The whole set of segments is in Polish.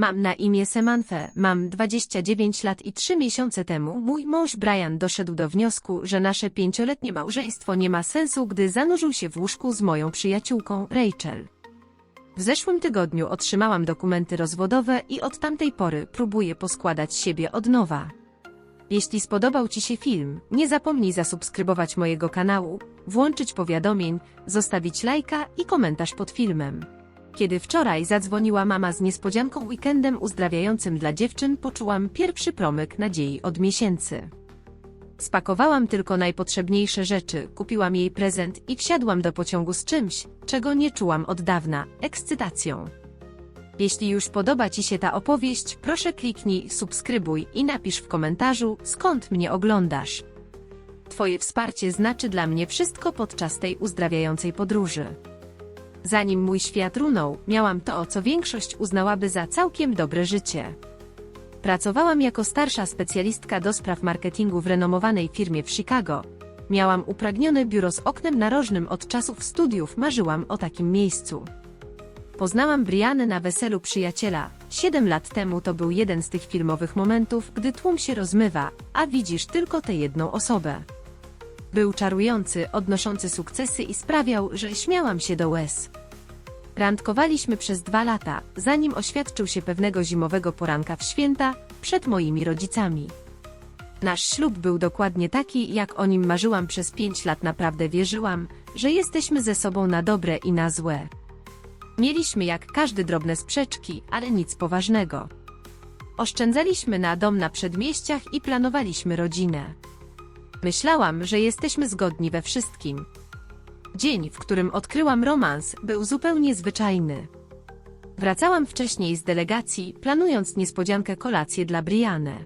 Mam na imię Samantha, mam 29 lat i 3 miesiące temu mój mąż Brian doszedł do wniosku, że nasze 5-letnie małżeństwo nie ma sensu, gdy zanurzył się w łóżku z moją przyjaciółką, Rachel. W zeszłym tygodniu otrzymałam dokumenty rozwodowe i od tamtej pory próbuję poskładać siebie od nowa. Jeśli spodobał Ci się film, nie zapomnij zasubskrybować mojego kanału, włączyć powiadomień, zostawić lajka i komentarz pod filmem. Kiedy wczoraj zadzwoniła mama z niespodzianką weekendem uzdrawiającym dla dziewczyn, poczułam pierwszy promyk nadziei od miesięcy. Spakowałam tylko najpotrzebniejsze rzeczy, kupiłam jej prezent i wsiadłam do pociągu z czymś, czego nie czułam od dawna – ekscytacją. Jeśli już podoba Ci się ta opowieść, proszę kliknij subskrybuj i napisz w komentarzu, skąd mnie oglądasz. Twoje wsparcie znaczy dla mnie wszystko podczas tej uzdrawiającej podróży. Zanim mój świat runął, miałam to, co większość uznałaby za całkiem dobre życie. Pracowałam jako starsza specjalistka do spraw marketingu w renomowanej firmie w Chicago. Miałam upragnione biuro z oknem narożnym od czasów studiów, marzyłam o takim miejscu. Poznałam Briannę na weselu przyjaciela. 7 lat temu to był jeden z tych filmowych momentów, gdy tłum się rozmywa, a widzisz tylko tę jedną osobę. Był czarujący, odnoszący sukcesy i sprawiał, że śmiałam się do łez. Randkowaliśmy przez 2 lata, zanim oświadczył się pewnego zimowego poranka w święta, przed moimi rodzicami. Nasz ślub był dokładnie taki, jak o nim marzyłam przez 5 lat. Naprawdę wierzyłam, że jesteśmy ze sobą na dobre i na złe. Mieliśmy jak każdy drobne sprzeczki, ale nic poważnego. Oszczędzaliśmy na dom na przedmieściach i planowaliśmy rodzinę. Myślałam, że jesteśmy zgodni we wszystkim. Dzień, w którym odkryłam romans, był zupełnie zwyczajny. Wracałam wcześniej z delegacji, planując niespodziankę kolację dla Brianny.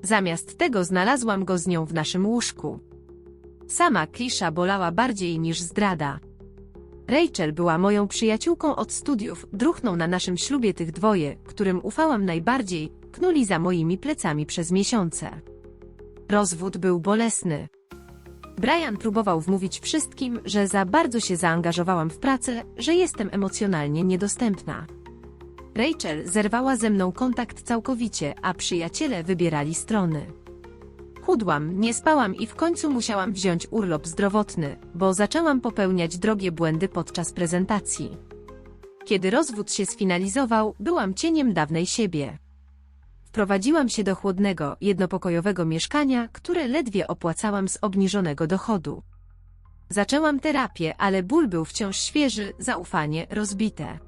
Zamiast tego znalazłam go z nią w naszym łóżku. Sama klisza bolała bardziej niż zdrada. Rachel była moją przyjaciółką od studiów, druhną na naszym ślubie. Tych dwoje, którym ufałam najbardziej, knuli za moimi plecami przez miesiące. Rozwód był bolesny. Brian próbował wmówić wszystkim, że za bardzo się zaangażowałam w pracę, że jestem emocjonalnie niedostępna. Rachel zerwała ze mną kontakt całkowicie, a przyjaciele wybierali strony. Chudłam, nie spałam i w końcu musiałam wziąć urlop zdrowotny, bo zaczęłam popełniać drogie błędy podczas prezentacji. Kiedy rozwód się sfinalizował, byłam cieniem dawnej siebie. Wprowadziłam się do chłodnego, jednopokojowego mieszkania, które ledwie opłacałam z obniżonego dochodu. Zaczęłam terapię, ale ból był wciąż świeży, zaufanie rozbite.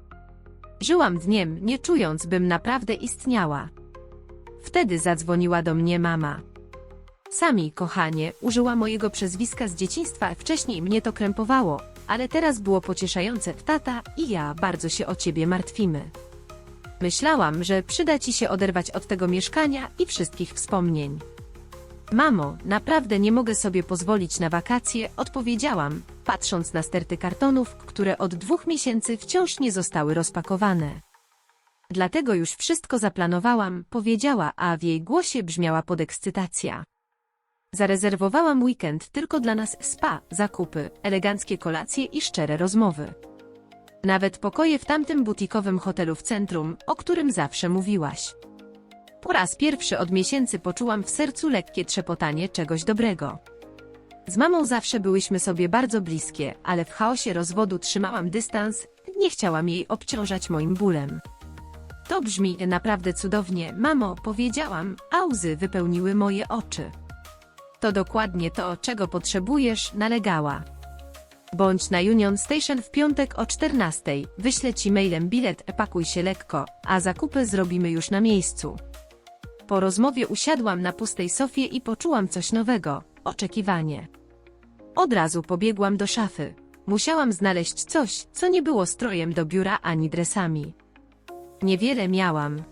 Żyłam dniem, nie czując, bym naprawdę istniała. Wtedy zadzwoniła do mnie mama. Sami, kochanie, użyła mojego przezwiska z dzieciństwa, wcześniej mnie to krępowało, ale teraz było pocieszające. Tata i ja bardzo się o ciebie martwimy. Myślałam, że przyda ci się oderwać od tego mieszkania i wszystkich wspomnień. Mamo, naprawdę nie mogę sobie pozwolić na wakacje, odpowiedziałam, patrząc na sterty kartonów, które od 2 miesięcy wciąż nie zostały rozpakowane. Dlatego już wszystko zaplanowałam, powiedziała, a w jej głosie brzmiała podekscytacja. Zarezerwowałam weekend tylko dla nas, spa, zakupy, eleganckie kolacje i szczere rozmowy. Nawet pokoje w tamtym butikowym hotelu w centrum, o którym zawsze mówiłaś. Po raz pierwszy od miesięcy poczułam w sercu lekkie trzepotanie czegoś dobrego. Z mamą zawsze byłyśmy sobie bardzo bliskie, ale w chaosie rozwodu trzymałam dystans, nie chciałam jej obciążać moim bólem. To brzmi naprawdę cudownie, mamo, powiedziałam, a łzy wypełniły moje oczy. To dokładnie to, czego potrzebujesz, nalegała. Bądź na Union Station w piątek o 14:00, wyślę ci mailem bilet, pakuj się lekko, a zakupy zrobimy już na miejscu. Po rozmowie usiadłam na pustej sofie i poczułam coś nowego, oczekiwanie. Od razu pobiegłam do szafy. Musiałam znaleźć coś, co nie było strojem do biura ani dresami. Niewiele miałam.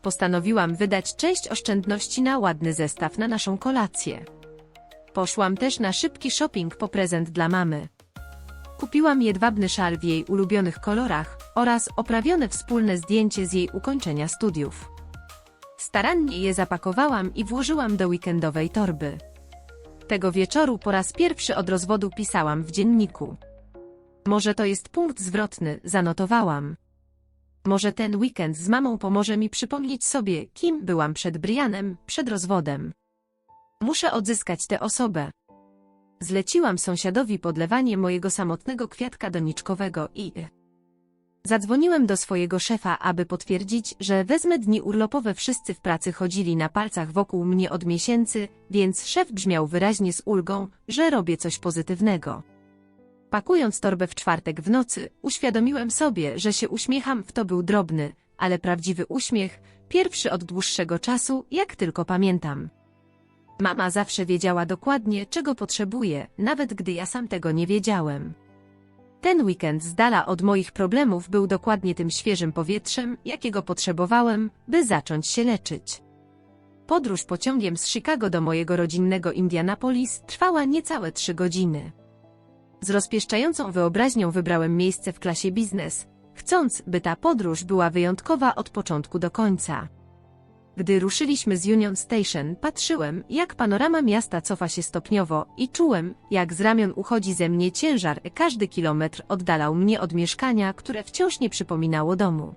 Postanowiłam wydać część oszczędności na ładny zestaw na naszą kolację. Poszłam też na szybki shopping po prezent dla mamy. Kupiłam jedwabny szal w jej ulubionych kolorach oraz oprawione wspólne zdjęcie z jej ukończenia studiów. Starannie je zapakowałam i włożyłam do weekendowej torby. Tego wieczoru po raz pierwszy od rozwodu pisałam w dzienniku. Może to jest punkt zwrotny, zanotowałam. Może ten weekend z mamą pomoże mi przypomnieć sobie, kim byłam przed Brianem, przed rozwodem. Muszę odzyskać tę osobę. Zleciłam sąsiadowi podlewanie mojego samotnego kwiatka doniczkowego i zadzwoniłem do swojego szefa, aby potwierdzić, że wezmę dni urlopowe. Wszyscy w pracy chodzili na palcach wokół mnie od miesięcy, więc szef brzmiał wyraźnie z ulgą, że robię coś pozytywnego. Pakując torbę w czwartek w nocy, uświadomiłem sobie, że się uśmiecham. To był drobny, ale prawdziwy uśmiech, pierwszy od dłuższego czasu, jak tylko pamiętam. Mama zawsze wiedziała dokładnie, czego potrzebuję, nawet gdy ja sam tego nie wiedziałem. Ten weekend z dala od moich problemów był dokładnie tym świeżym powietrzem, jakiego potrzebowałem, by zacząć się leczyć. Podróż pociągiem z Chicago do mojego rodzinnego Indianapolis trwała niecałe 3 godziny. Z rozpieszczającą wyobraźnią wybrałem miejsce w klasie biznes, chcąc, by ta podróż była wyjątkowa od początku do końca. Gdy ruszyliśmy z Union Station, patrzyłem, jak panorama miasta cofa się stopniowo i czułem, jak z ramion uchodzi ze mnie ciężar. Każdy kilometr oddalał mnie od mieszkania, które wciąż nie przypominało domu.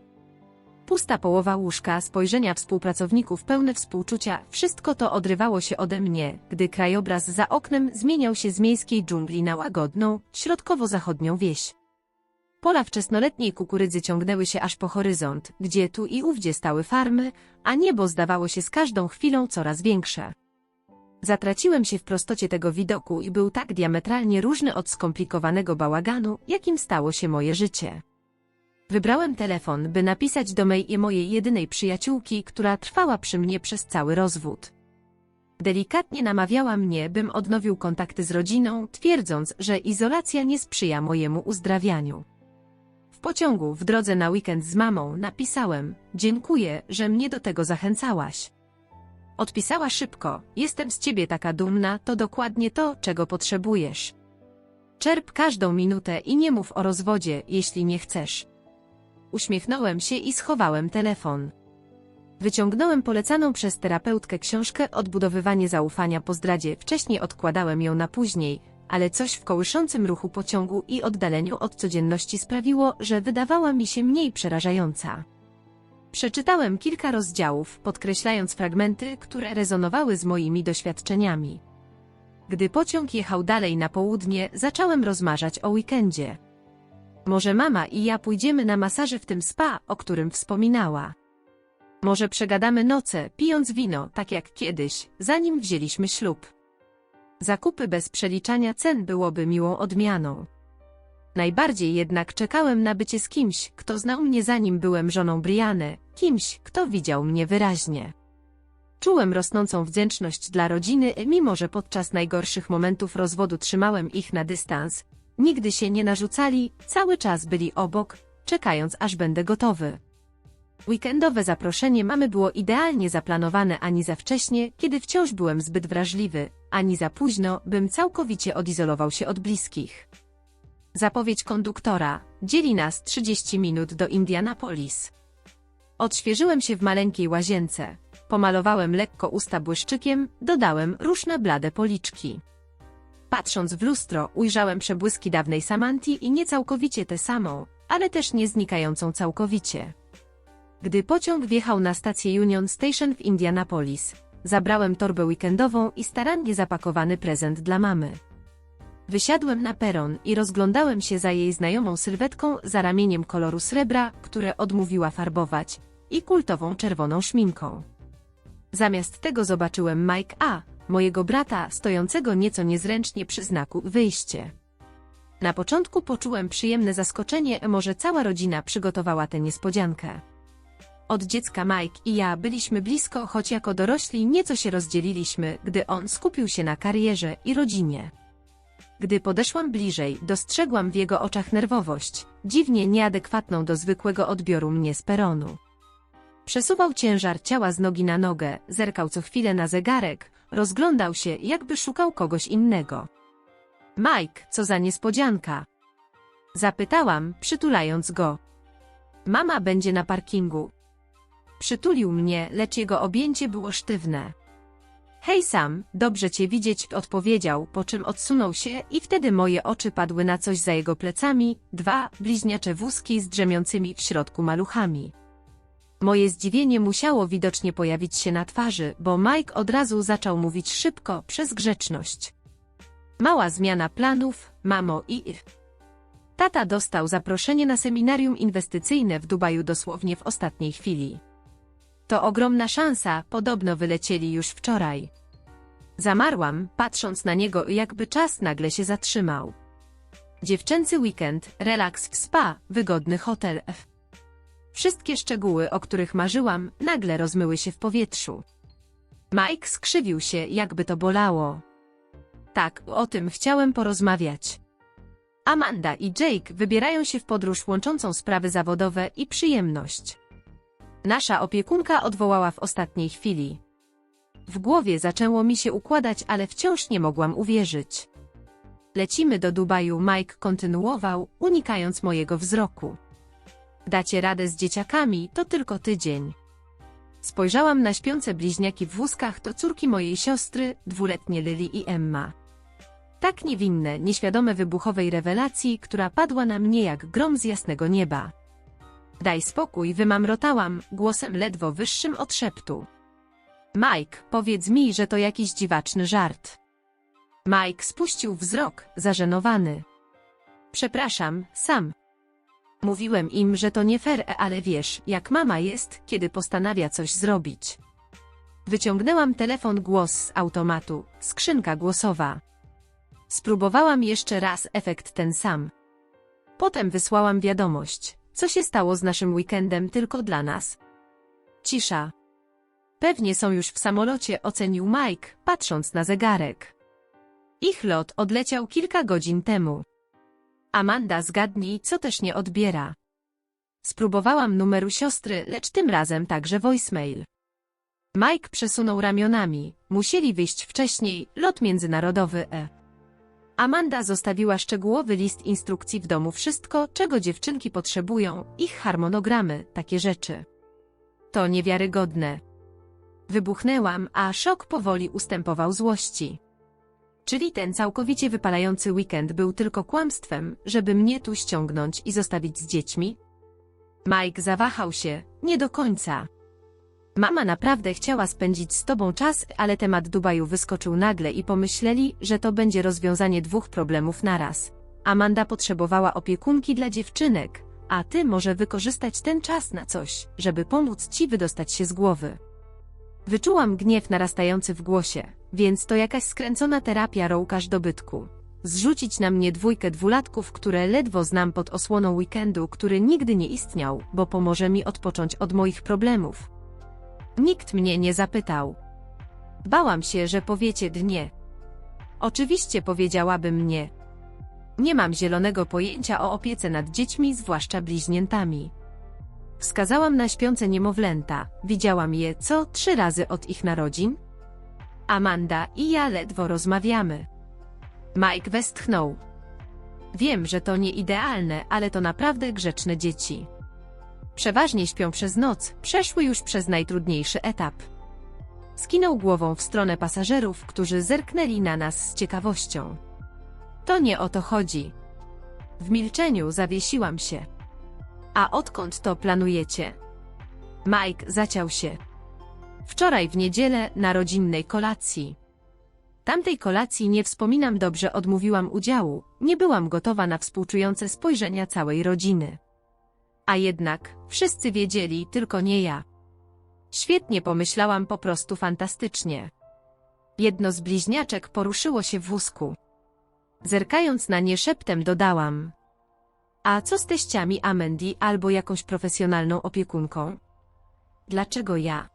Pusta połowa łóżka, spojrzenia współpracowników pełne współczucia, wszystko to odrywało się ode mnie, gdy krajobraz za oknem zmieniał się z miejskiej dżungli na łagodną, środkowo-zachodnią wieś. Pola wczesnoletniej kukurydzy ciągnęły się aż po horyzont, gdzie tu i ówdzie stały farmy, a niebo zdawało się z każdą chwilą coraz większe. Zatraciłem się w prostocie tego widoku i był tak diametralnie różny od skomplikowanego bałaganu, jakim stało się moje życie. Wybrałem telefon, by napisać do mojej jedynej przyjaciółki, która trwała przy mnie przez cały rozwód. Delikatnie namawiała mnie, bym odnowił kontakty z rodziną, twierdząc, że izolacja nie sprzyja mojemu uzdrawianiu. W pociągu, w drodze na weekend z mamą, napisałem: dziękuję, że mnie do tego zachęcałaś. Odpisała szybko: jestem z ciebie taka dumna, to dokładnie to, czego potrzebujesz. Czerp każdą minutę i nie mów o rozwodzie, jeśli nie chcesz. Uśmiechnąłem się i schowałem telefon. Wyciągnąłem polecaną przez terapeutkę książkę Odbudowywanie zaufania po zdradzie. Wcześniej odkładałem ją na później, ale coś w kołyszącym ruchu pociągu i oddaleniu od codzienności sprawiło, że wydawała mi się mniej przerażająca. Przeczytałem kilka rozdziałów, podkreślając fragmenty, które rezonowały z moimi doświadczeniami. Gdy pociąg jechał dalej na południe, zacząłem rozmawiać o weekendzie. Może mama i ja pójdziemy na masaże w tym spa, o którym wspominała. Może przegadamy noce, pijąc wino, tak jak kiedyś, zanim wzięliśmy ślub. Zakupy bez przeliczania cen byłoby miłą odmianą. Najbardziej jednak czekałem na bycie z kimś, kto znał mnie zanim byłem żoną Briany, kimś, kto widział mnie wyraźnie. Czułem rosnącą wdzięczność dla rodziny, mimo że podczas najgorszych momentów rozwodu trzymałem ich na dystans. Nigdy się nie narzucali, cały czas byli obok, czekając aż będę gotowy. Weekendowe zaproszenie mamy było idealnie zaplanowane, ani za wcześnie, kiedy wciąż byłem zbyt wrażliwy, ani za późno, bym całkowicie odizolował się od bliskich. Zapowiedź konduktora: dzieli nas 30 minut do Indianapolis. Odświeżyłem się w maleńkiej łazience. Pomalowałem lekko usta błyszczykiem, dodałem róż na blade policzki. Patrząc w lustro, ujrzałem przebłyski dawnej Samanti i nie całkowicie tę samą, ale też nie znikającą całkowicie. Gdy pociąg wjechał na stację Union Station w Indianapolis, zabrałem torbę weekendową i starannie zapakowany prezent dla mamy. Wysiadłem na peron i rozglądałem się za jej znajomą sylwetką za ramieniem koloru srebra, które odmówiła farbować, i kultową czerwoną szminką. Zamiast tego zobaczyłem Mike A., mojego brata, stojącego nieco niezręcznie przy znaku wyjście. Na początku poczułem przyjemne zaskoczenie, może cała rodzina przygotowała tę niespodziankę. Od dziecka Mike i ja byliśmy blisko, choć jako dorośli nieco się rozdzieliliśmy, gdy on skupił się na karierze i rodzinie. Gdy podeszłam bliżej, dostrzegłam w jego oczach nerwowość, dziwnie nieadekwatną do zwykłego odbioru mnie z peronu. Przesuwał ciężar ciała z nogi na nogę, zerkał co chwilę na zegarek, rozglądał się, jakby szukał kogoś innego. Mike, co za niespodzianka? Zapytałam, przytulając go. Mama będzie na parkingu. Przytulił mnie, lecz jego objęcie było sztywne. Hej Sam, dobrze cię widzieć, odpowiedział, po czym odsunął się i wtedy moje oczy padły na coś za jego plecami, 2 bliźniacze wózki z drzemiącymi w środku maluchami. Moje zdziwienie musiało widocznie pojawić się na twarzy, bo Mike od razu zaczął mówić szybko, przez grzeczność. Mała zmiana planów, mamo i... Tata dostał zaproszenie na seminarium inwestycyjne w Dubaju dosłownie w ostatniej chwili. To ogromna szansa, podobno wylecieli już wczoraj. Zamarłam, patrząc na niego, jakby czas nagle się zatrzymał. Dziewczęcy weekend, relaks w spa, wygodny hotel. Wszystkie szczegóły, o których marzyłam, nagle rozmyły się w powietrzu. Mike skrzywił się, jakby to bolało. Tak, o tym chciałem porozmawiać. Amanda i Jake wybierają się w podróż łączącą sprawy zawodowe i przyjemność. Nasza opiekunka odwołała w ostatniej chwili. W głowie zaczęło mi się układać, ale wciąż nie mogłam uwierzyć. Lecimy do Dubaju, Mike kontynuował, unikając mojego wzroku. Dacie radę z dzieciakami, to tylko tydzień. Spojrzałam na śpiące bliźniaki w wózkach, to córki mojej siostry, 2-letnie Lily i Emma. Tak niewinne, nieświadome wybuchowej rewelacji, która padła na mnie jak grom z jasnego nieba. Daj spokój, wymamrotałam, głosem ledwo wyższym od szeptu. Mike, powiedz mi, że to jakiś dziwaczny żart. Mike spuścił wzrok, zażenowany. Przepraszam, Sam. Mówiłem im, że to nie fair, ale wiesz, jak mama jest, kiedy postanawia coś zrobić. Wyciągnęłam telefon, głos z automatu, skrzynka głosowa. Spróbowałam jeszcze raz, efekt ten sam. Potem wysłałam wiadomość. Co się stało z naszym weekendem tylko dla nas? Cisza. Pewnie są już w samolocie, ocenił Mike, patrząc na zegarek. Ich lot odleciał kilka godzin temu. Amanda, zgadnij, co też nie odbiera. Spróbowałam numeru siostry, lecz tym razem także voicemail. Mike przesunął ramionami. Musieli wyjść wcześniej, lot międzynarodowy. Amanda zostawiła szczegółowy list instrukcji w domu, wszystko, czego dziewczynki potrzebują, ich harmonogramy, takie rzeczy. To niewiarygodne. Wybuchnęłam, a szok powoli ustępował złości. Czyli ten całkowicie wypalający weekend był tylko kłamstwem, żeby mnie tu ściągnąć i zostawić z dziećmi? Mike zawahał się, nie do końca. Mama naprawdę chciała spędzić z tobą czas, ale temat Dubaju wyskoczył nagle i pomyśleli, że to będzie rozwiązanie 2 problemów naraz. Amanda potrzebowała opiekunki dla dziewczynek, a ty może wykorzystać ten czas na coś, żeby pomóc ci wydostać się z głowy. Wyczułam gniew narastający w głosie, więc to jakaś skręcona terapia roukaż dobytku. Zrzucić na mnie 2 dwulatków, które ledwo znam pod osłoną weekendu, który nigdy nie istniał, bo pomoże mi odpocząć od moich problemów. Nikt mnie nie zapytał. Bałam się, że powiecie nie. Oczywiście powiedziałabym nie. Nie mam zielonego pojęcia o opiece nad dziećmi, zwłaszcza bliźniętami. Wskazałam na śpiące niemowlęta, widziałam je 3 razy od ich narodzin. Amanda i ja ledwo rozmawiamy. Mike westchnął. Wiem, że to nie idealne, ale to naprawdę grzeczne dzieci. Przeważnie śpią przez noc, przeszły już przez najtrudniejszy etap. Skinął głową w stronę pasażerów, którzy zerknęli na nas z ciekawością. To nie o to chodzi. W milczeniu zawiesiłam się. A odkąd to planujecie? Mike zaciął się. Wczoraj w niedzielę na rodzinnej kolacji. Tamtej kolacji nie wspominam dobrze, odmówiłam udziału, nie byłam gotowa na współczujące spojrzenia całej rodziny. A jednak, wszyscy wiedzieli, tylko nie ja. Świetnie, pomyślałam, po prostu fantastycznie. Jedno z bliźniaczek poruszyło się w wózku. Zerkając na nie szeptem dodałam. A co z teściami Amendy albo jakąś profesjonalną opiekunką? Dlaczego ja?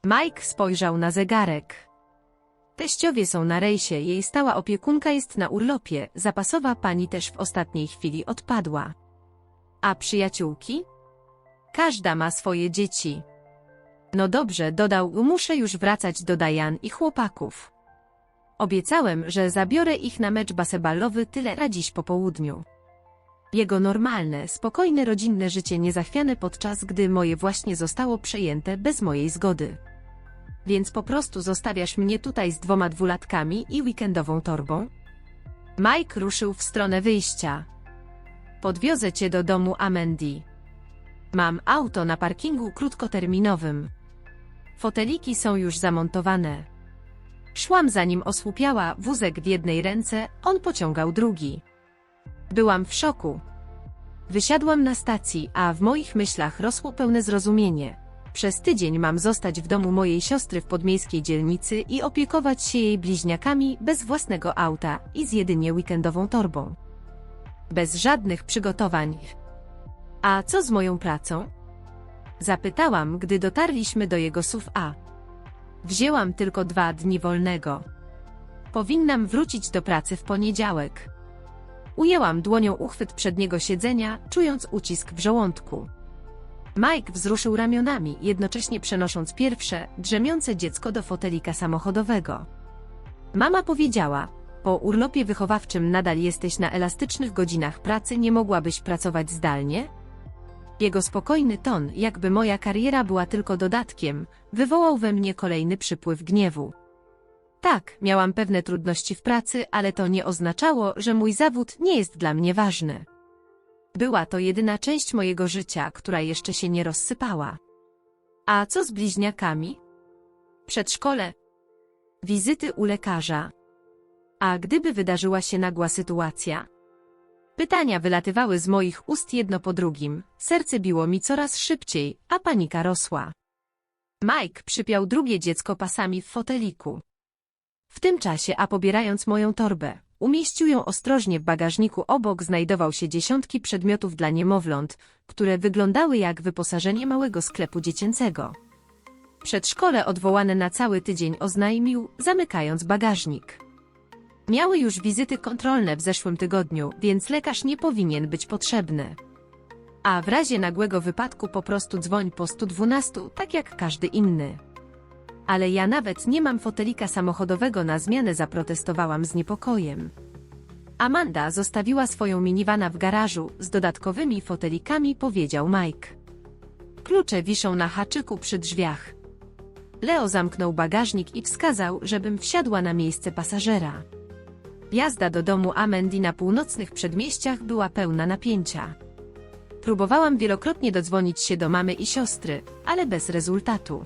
Mike spojrzał na zegarek. Teściowie są na rejsie, jej stała opiekunka jest na urlopie, zapasowa pani też w ostatniej chwili odpadła. A przyjaciółki? Każda ma swoje dzieci. No dobrze, dodał, muszę już wracać do Diane i chłopaków. Obiecałem, że zabiorę ich na mecz baseballowy tyle dziś po południu. Jego normalne, spokojne rodzinne życie niezachwiane, podczas gdy moje właśnie zostało przejęte bez mojej zgody. Więc po prostu zostawiasz mnie tutaj z 2 dwulatkami i weekendową torbą? Mike ruszył w stronę wyjścia. Podwiozę cię do domu Amendy. Mam auto na parkingu krótkoterminowym. Foteliki są już zamontowane. Szłam za nim osłupiała, wózek w jednej ręce, on pociągał drugi. Byłam w szoku. Wysiadłam na stacji, a w moich myślach rosło pełne zrozumienie. Przez tydzień mam zostać w domu mojej siostry w podmiejskiej dzielnicy i opiekować się jej bliźniakami bez własnego auta i z jedynie weekendową torbą. Bez żadnych przygotowań. A co z moją pracą? Zapytałam, gdy dotarliśmy do jego SUV-a. Wzięłam tylko 2 dni wolnego. Powinnam wrócić do pracy w poniedziałek. Ujęłam dłonią uchwyt przedniego siedzenia, czując ucisk w żołądku. Mike wzruszył ramionami, jednocześnie przenosząc pierwsze, drzemiące dziecko do fotelika samochodowego. Mama powiedziała, po urlopie wychowawczym nadal jesteś na elastycznych godzinach pracy, nie mogłabyś pracować zdalnie? Jego spokojny ton, jakby moja kariera była tylko dodatkiem, wywołał we mnie kolejny przypływ gniewu. Tak, miałam pewne trudności w pracy, ale to nie oznaczało, że mój zawód nie jest dla mnie ważny. Była to jedyna część mojego życia, która jeszcze się nie rozsypała. A co z bliźniakami? Przedszkole? Wizyty u lekarza? A gdyby wydarzyła się nagła sytuacja? Pytania wylatywały z moich ust jedno po drugim, serce biło mi coraz szybciej, a panika rosła. Mike przypiął drugie dziecko pasami w foteliku. W tym czasie, a pobierając moją torbę, umieścił ją ostrożnie w bagażniku. Obok znajdował się dziesiątki przedmiotów dla niemowląt, które wyglądały jak wyposażenie małego sklepu dziecięcego. Przedszkole odwołane na cały tydzień, oznajmił, zamykając bagażnik. Miały już wizyty kontrolne w zeszłym tygodniu, więc lekarz nie powinien być potrzebny. A w razie nagłego wypadku po prostu dzwoń po 112, tak jak każdy inny. Ale ja nawet nie mam fotelika samochodowego na zmianę, zaprotestowałam z niepokojem. Amanda zostawiła swoją minivana w garażu z dodatkowymi fotelikami, powiedział Mike. Klucze wiszą na haczyku przy drzwiach. Leo zamknął bagażnik i wskazał, żebym wsiadła na miejsce pasażera. Jazda do domu Amendy na północnych przedmieściach była pełna napięcia. Próbowałam wielokrotnie dodzwonić się do mamy i siostry, ale bez rezultatu.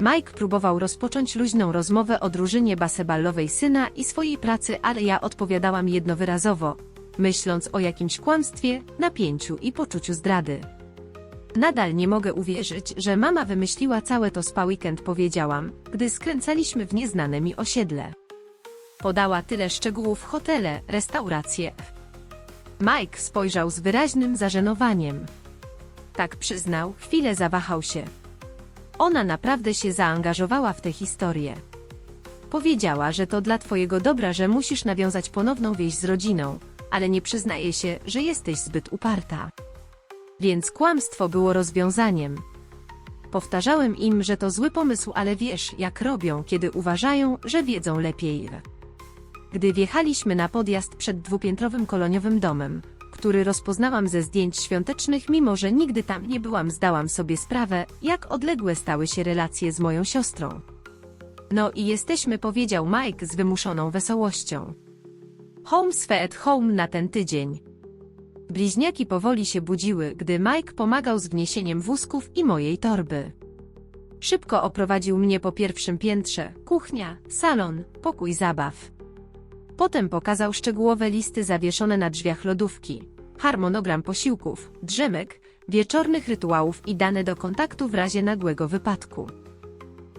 Mike próbował rozpocząć luźną rozmowę o drużynie baseballowej syna i swojej pracy, ale ja odpowiadałam jednowyrazowo, myśląc o jakimś kłamstwie, napięciu i poczuciu zdrady. Nadal nie mogę uwierzyć, że mama wymyśliła całe to spa weekend, powiedziałam, gdy skręcaliśmy w nieznane mi osiedle. Podała tyle szczegółów: hotele, restauracje. Mike spojrzał z wyraźnym zażenowaniem. Tak, przyznał, chwilę zawahał się. Ona naprawdę się zaangażowała w tę historię. Powiedziała, że to dla twojego dobra, że musisz nawiązać ponowną więź z rodziną, ale nie przyznaje się, że jesteś zbyt uparta. Więc kłamstwo było rozwiązaniem. Powtarzałem im, że to zły pomysł, ale wiesz, jak robią, kiedy uważają, że wiedzą lepiej. Gdy wjechaliśmy na podjazd przed 2-piętrowym koloniowym domem, który rozpoznałam ze zdjęć świątecznych, mimo że nigdy tam nie byłam, zdałam sobie sprawę, jak odległe stały się relacje z moją siostrą. No i jesteśmy, powiedział Mike z wymuszoną wesołością. Home sweet home na ten tydzień. Bliźniaki powoli się budziły, gdy Mike pomagał z wniesieniem wózków i mojej torby. Szybko oprowadził mnie po pierwszym piętrze, kuchnia, salon, pokój zabaw. Potem pokazał szczegółowe listy zawieszone na drzwiach, lodówki, harmonogram posiłków, drzemek, wieczornych rytuałów i dane do kontaktu w razie nagłego wypadku.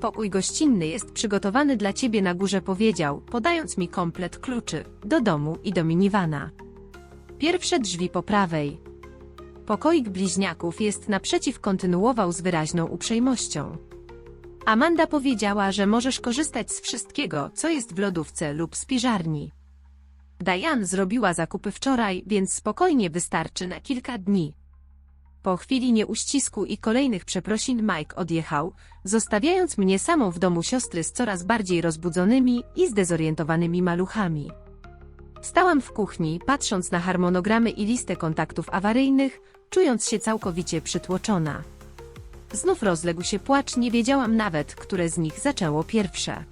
Pokój gościnny jest przygotowany dla ciebie na górze, powiedział, podając mi komplet kluczy do domu i do minivana. Pierwsze drzwi po prawej. Pokoik bliźniaków jest naprzeciw, kontynuował z wyraźną uprzejmością. Amanda powiedziała, że możesz korzystać z wszystkiego, co jest w lodówce lub spiżarni. Diane zrobiła zakupy wczoraj, więc spokojnie wystarczy na kilka dni. Po chwili nieuścisku i kolejnych przeprosin Mike odjechał, zostawiając mnie samą w domu siostry z coraz bardziej rozbudzonymi i zdezorientowanymi maluchami. Stałam w kuchni, patrząc na harmonogramy i listę kontaktów awaryjnych, czując się całkowicie przytłoczona. Znów rozległ się płacz, nie wiedziałam nawet, które z nich zaczęło pierwsze.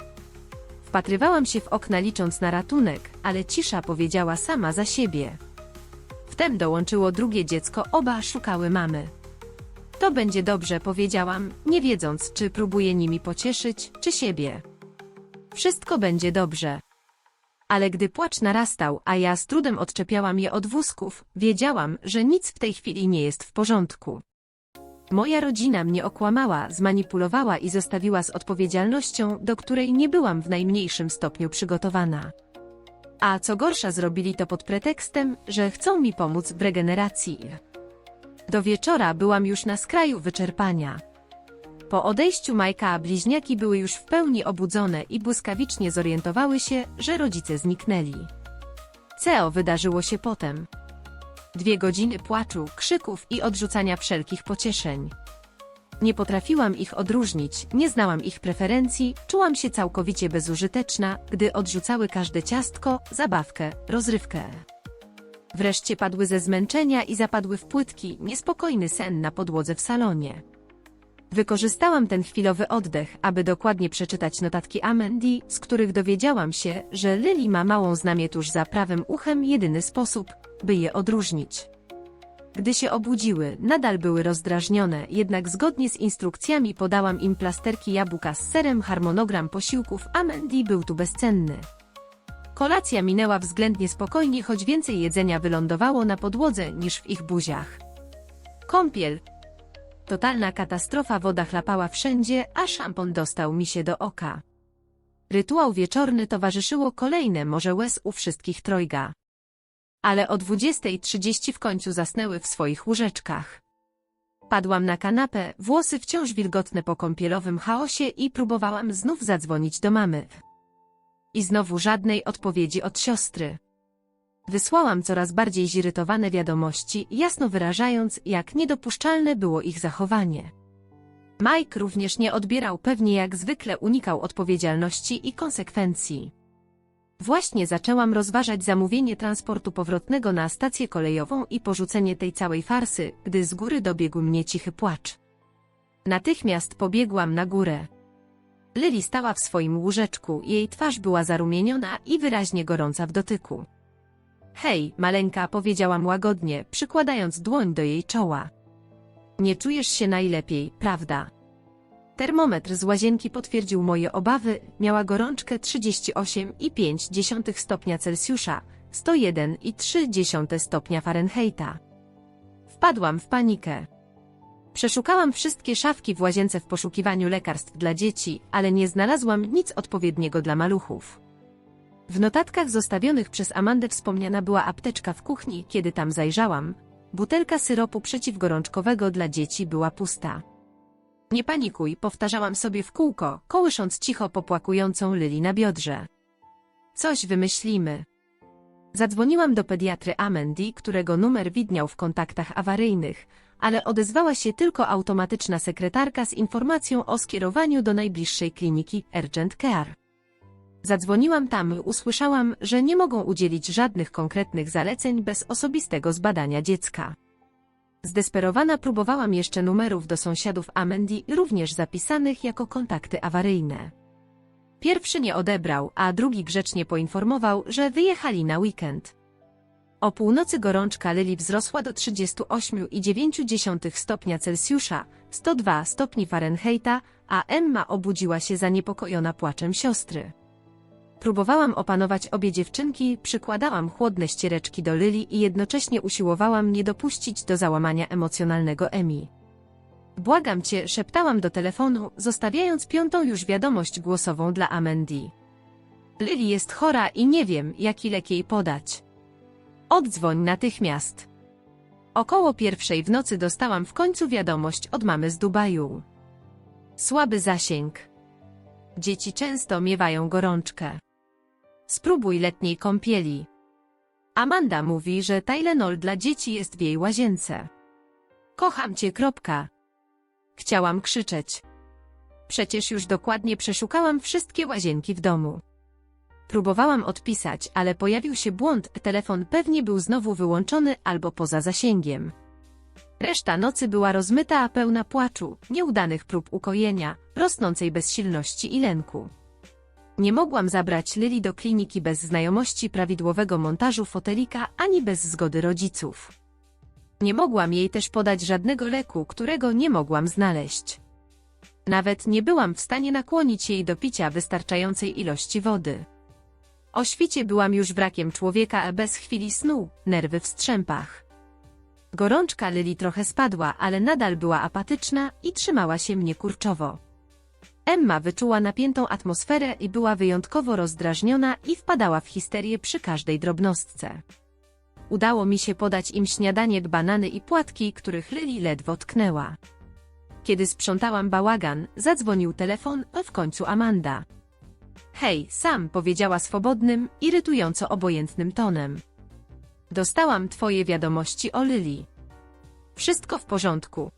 Wpatrywałam się w okna, licząc na ratunek, ale cisza powiedziała sama za siebie. Wtem dołączyło drugie dziecko, oba szukały mamy. To będzie dobrze, powiedziałam, nie wiedząc, czy próbuję nimi pocieszyć, czy siebie. Wszystko będzie dobrze. Ale gdy płacz narastał, a ja z trudem odczepiałam je od wózków, wiedziałam, że nic w tej chwili nie jest w porządku. Moja rodzina mnie okłamała, zmanipulowała i zostawiła z odpowiedzialnością, do której nie byłam w najmniejszym stopniu przygotowana. A co gorsza, zrobili to pod pretekstem, że chcą mi pomóc w regeneracji. Do wieczora byłam już na skraju wyczerpania. Po odejściu Majka bliźniaki były już w pełni obudzone i błyskawicznie zorientowały się, że rodzice zniknęli. Co wydarzyło się potem? 2 godziny płaczu, krzyków i odrzucania wszelkich pocieszeń. Nie potrafiłam ich odróżnić, nie znałam ich preferencji, czułam się całkowicie bezużyteczna, gdy odrzucały każde ciastko, zabawkę, rozrywkę. Wreszcie padły ze zmęczenia i zapadły w płytki, niespokojny sen na podłodze w salonie. Wykorzystałam ten chwilowy oddech, aby dokładnie przeczytać notatki Amendy, z których dowiedziałam się, że Lily ma małą znamię tuż za prawym uchem, jedyny sposób, by je odróżnić. Gdy się obudziły, nadal były rozdrażnione, jednak zgodnie z instrukcjami podałam im plasterki jabłka z serem. Harmonogram posiłków Amendy był tu bezcenny. Kolacja minęła względnie spokojnie, choć więcej jedzenia wylądowało na podłodze niż w ich buziach. Kąpiel. Totalna katastrofa, woda chlapała wszędzie, a szampon dostał mi się do oka. Rytuał wieczorny towarzyszyło kolejne morze łez u wszystkich trojga. Ale o 20:30 w końcu zasnęły w swoich łóżeczkach. Padłam na kanapę, włosy wciąż wilgotne po kąpielowym chaosie i próbowałam znów zadzwonić do mamy. I znowu żadnej odpowiedzi od siostry. Wysłałam coraz bardziej zirytowane wiadomości, jasno wyrażając, jak niedopuszczalne było ich zachowanie. Mike również nie odbierał, pewnie jak zwykle unikał odpowiedzialności i konsekwencji. Właśnie zaczęłam rozważać zamówienie transportu powrotnego na stację kolejową i porzucenie tej całej farsy, gdy z góry dobiegł mnie cichy płacz. Natychmiast pobiegłam na górę. Lily stała w swoim łóżeczku, jej twarz była zarumieniona i wyraźnie gorąca w dotyku. Hej, maleńka, powiedziałam łagodnie, przykładając dłoń do jej czoła. Nie czujesz się najlepiej, prawda? Termometr z łazienki potwierdził moje obawy, miała gorączkę 38,5 stopnia Celsjusza, 101,3 stopnia Fahrenheita. Wpadłam w panikę. Przeszukałam wszystkie szafki w łazience w poszukiwaniu lekarstw dla dzieci, ale nie znalazłam nic odpowiedniego dla maluchów. W notatkach zostawionych przez Amandę wspomniana była apteczka w kuchni, kiedy tam zajrzałam. Butelka syropu przeciwgorączkowego dla dzieci była pusta. Nie panikuj, powtarzałam sobie w kółko, kołysząc cicho popłakującą Lily na biodrze. Coś wymyślimy. Zadzwoniłam do pediatry Amendy, którego numer widniał w kontaktach awaryjnych, ale odezwała się tylko automatyczna sekretarka z informacją o skierowaniu do najbliższej kliniki Urgent Care. Zadzwoniłam tam i usłyszałam, że nie mogą udzielić żadnych konkretnych zaleceń bez osobistego zbadania dziecka. Zdesperowana próbowałam jeszcze numerów do sąsiadów Amendy, również zapisanych jako kontakty awaryjne. Pierwszy nie odebrał, a drugi grzecznie poinformował, że wyjechali na weekend. O północy gorączka Lily wzrosła do 38,9 stopnia Celsjusza, 102 stopni Fahrenheita, a Emma obudziła się zaniepokojona płaczem siostry. Próbowałam opanować obie dziewczynki, przykładałam chłodne ściereczki do Lily i jednocześnie usiłowałam nie dopuścić do załamania emocjonalnego Emi. Błagam cię, szeptałam do telefonu, zostawiając 5. już wiadomość głosową dla Amendy. Lily jest chora i nie wiem, jaki lek jej podać. Odzwoń natychmiast. Około 1:00 w nocy dostałam w końcu wiadomość od mamy z Dubaju. Słaby zasięg. Dzieci często miewają gorączkę. Spróbuj letniej kąpieli. Amanda mówi, że Tylenol dla dzieci jest w jej łazience. Kocham cię. Chciałam krzyczeć. Przecież już dokładnie przeszukałam wszystkie łazienki w domu. Próbowałam odpisać, ale pojawił się błąd, telefon pewnie był znowu wyłączony albo poza zasięgiem. Reszta nocy była rozmyta, a pełna płaczu, nieudanych prób ukojenia, rosnącej bezsilności i lęku. Nie mogłam zabrać Lily do kliniki bez znajomości prawidłowego montażu fotelika ani bez zgody rodziców. Nie mogłam jej też podać żadnego leku, którego nie mogłam znaleźć. Nawet nie byłam w stanie nakłonić jej do picia wystarczającej ilości wody. O świcie byłam już wrakiem człowieka, a bez chwili snu, nerwy w strzępach. Gorączka Lily trochę spadła, ale nadal była apatyczna i trzymała się mnie kurczowo. Emma wyczuła napiętą atmosferę i była wyjątkowo rozdrażniona i wpadała w histerię przy każdej drobnostce. Udało mi się podać im śniadanie, banany i płatki, których Lily ledwo tknęła. Kiedy sprzątałam bałagan, zadzwonił telefon, a w końcu Amanda. Hej, Sam, powiedziała swobodnym, irytująco obojętnym tonem. Dostałam twoje wiadomości o Lily. Wszystko w porządku.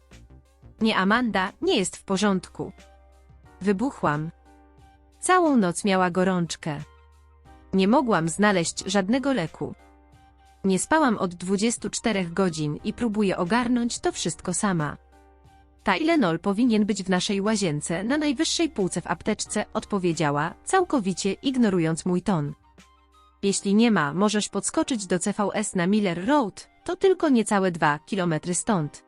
Nie, Amanda, nie jest w porządku. Wybuchłam. Całą noc miała gorączkę. Nie mogłam znaleźć żadnego leku. Nie spałam od 24 godzin i próbuję ogarnąć to wszystko sama. Tylenol powinien być w naszej łazience na najwyższej półce w apteczce, odpowiedziała, całkowicie ignorując mój ton. Jeśli nie ma, możesz podskoczyć do CVS na Miller Road, to tylko niecałe 2 kilometry stąd.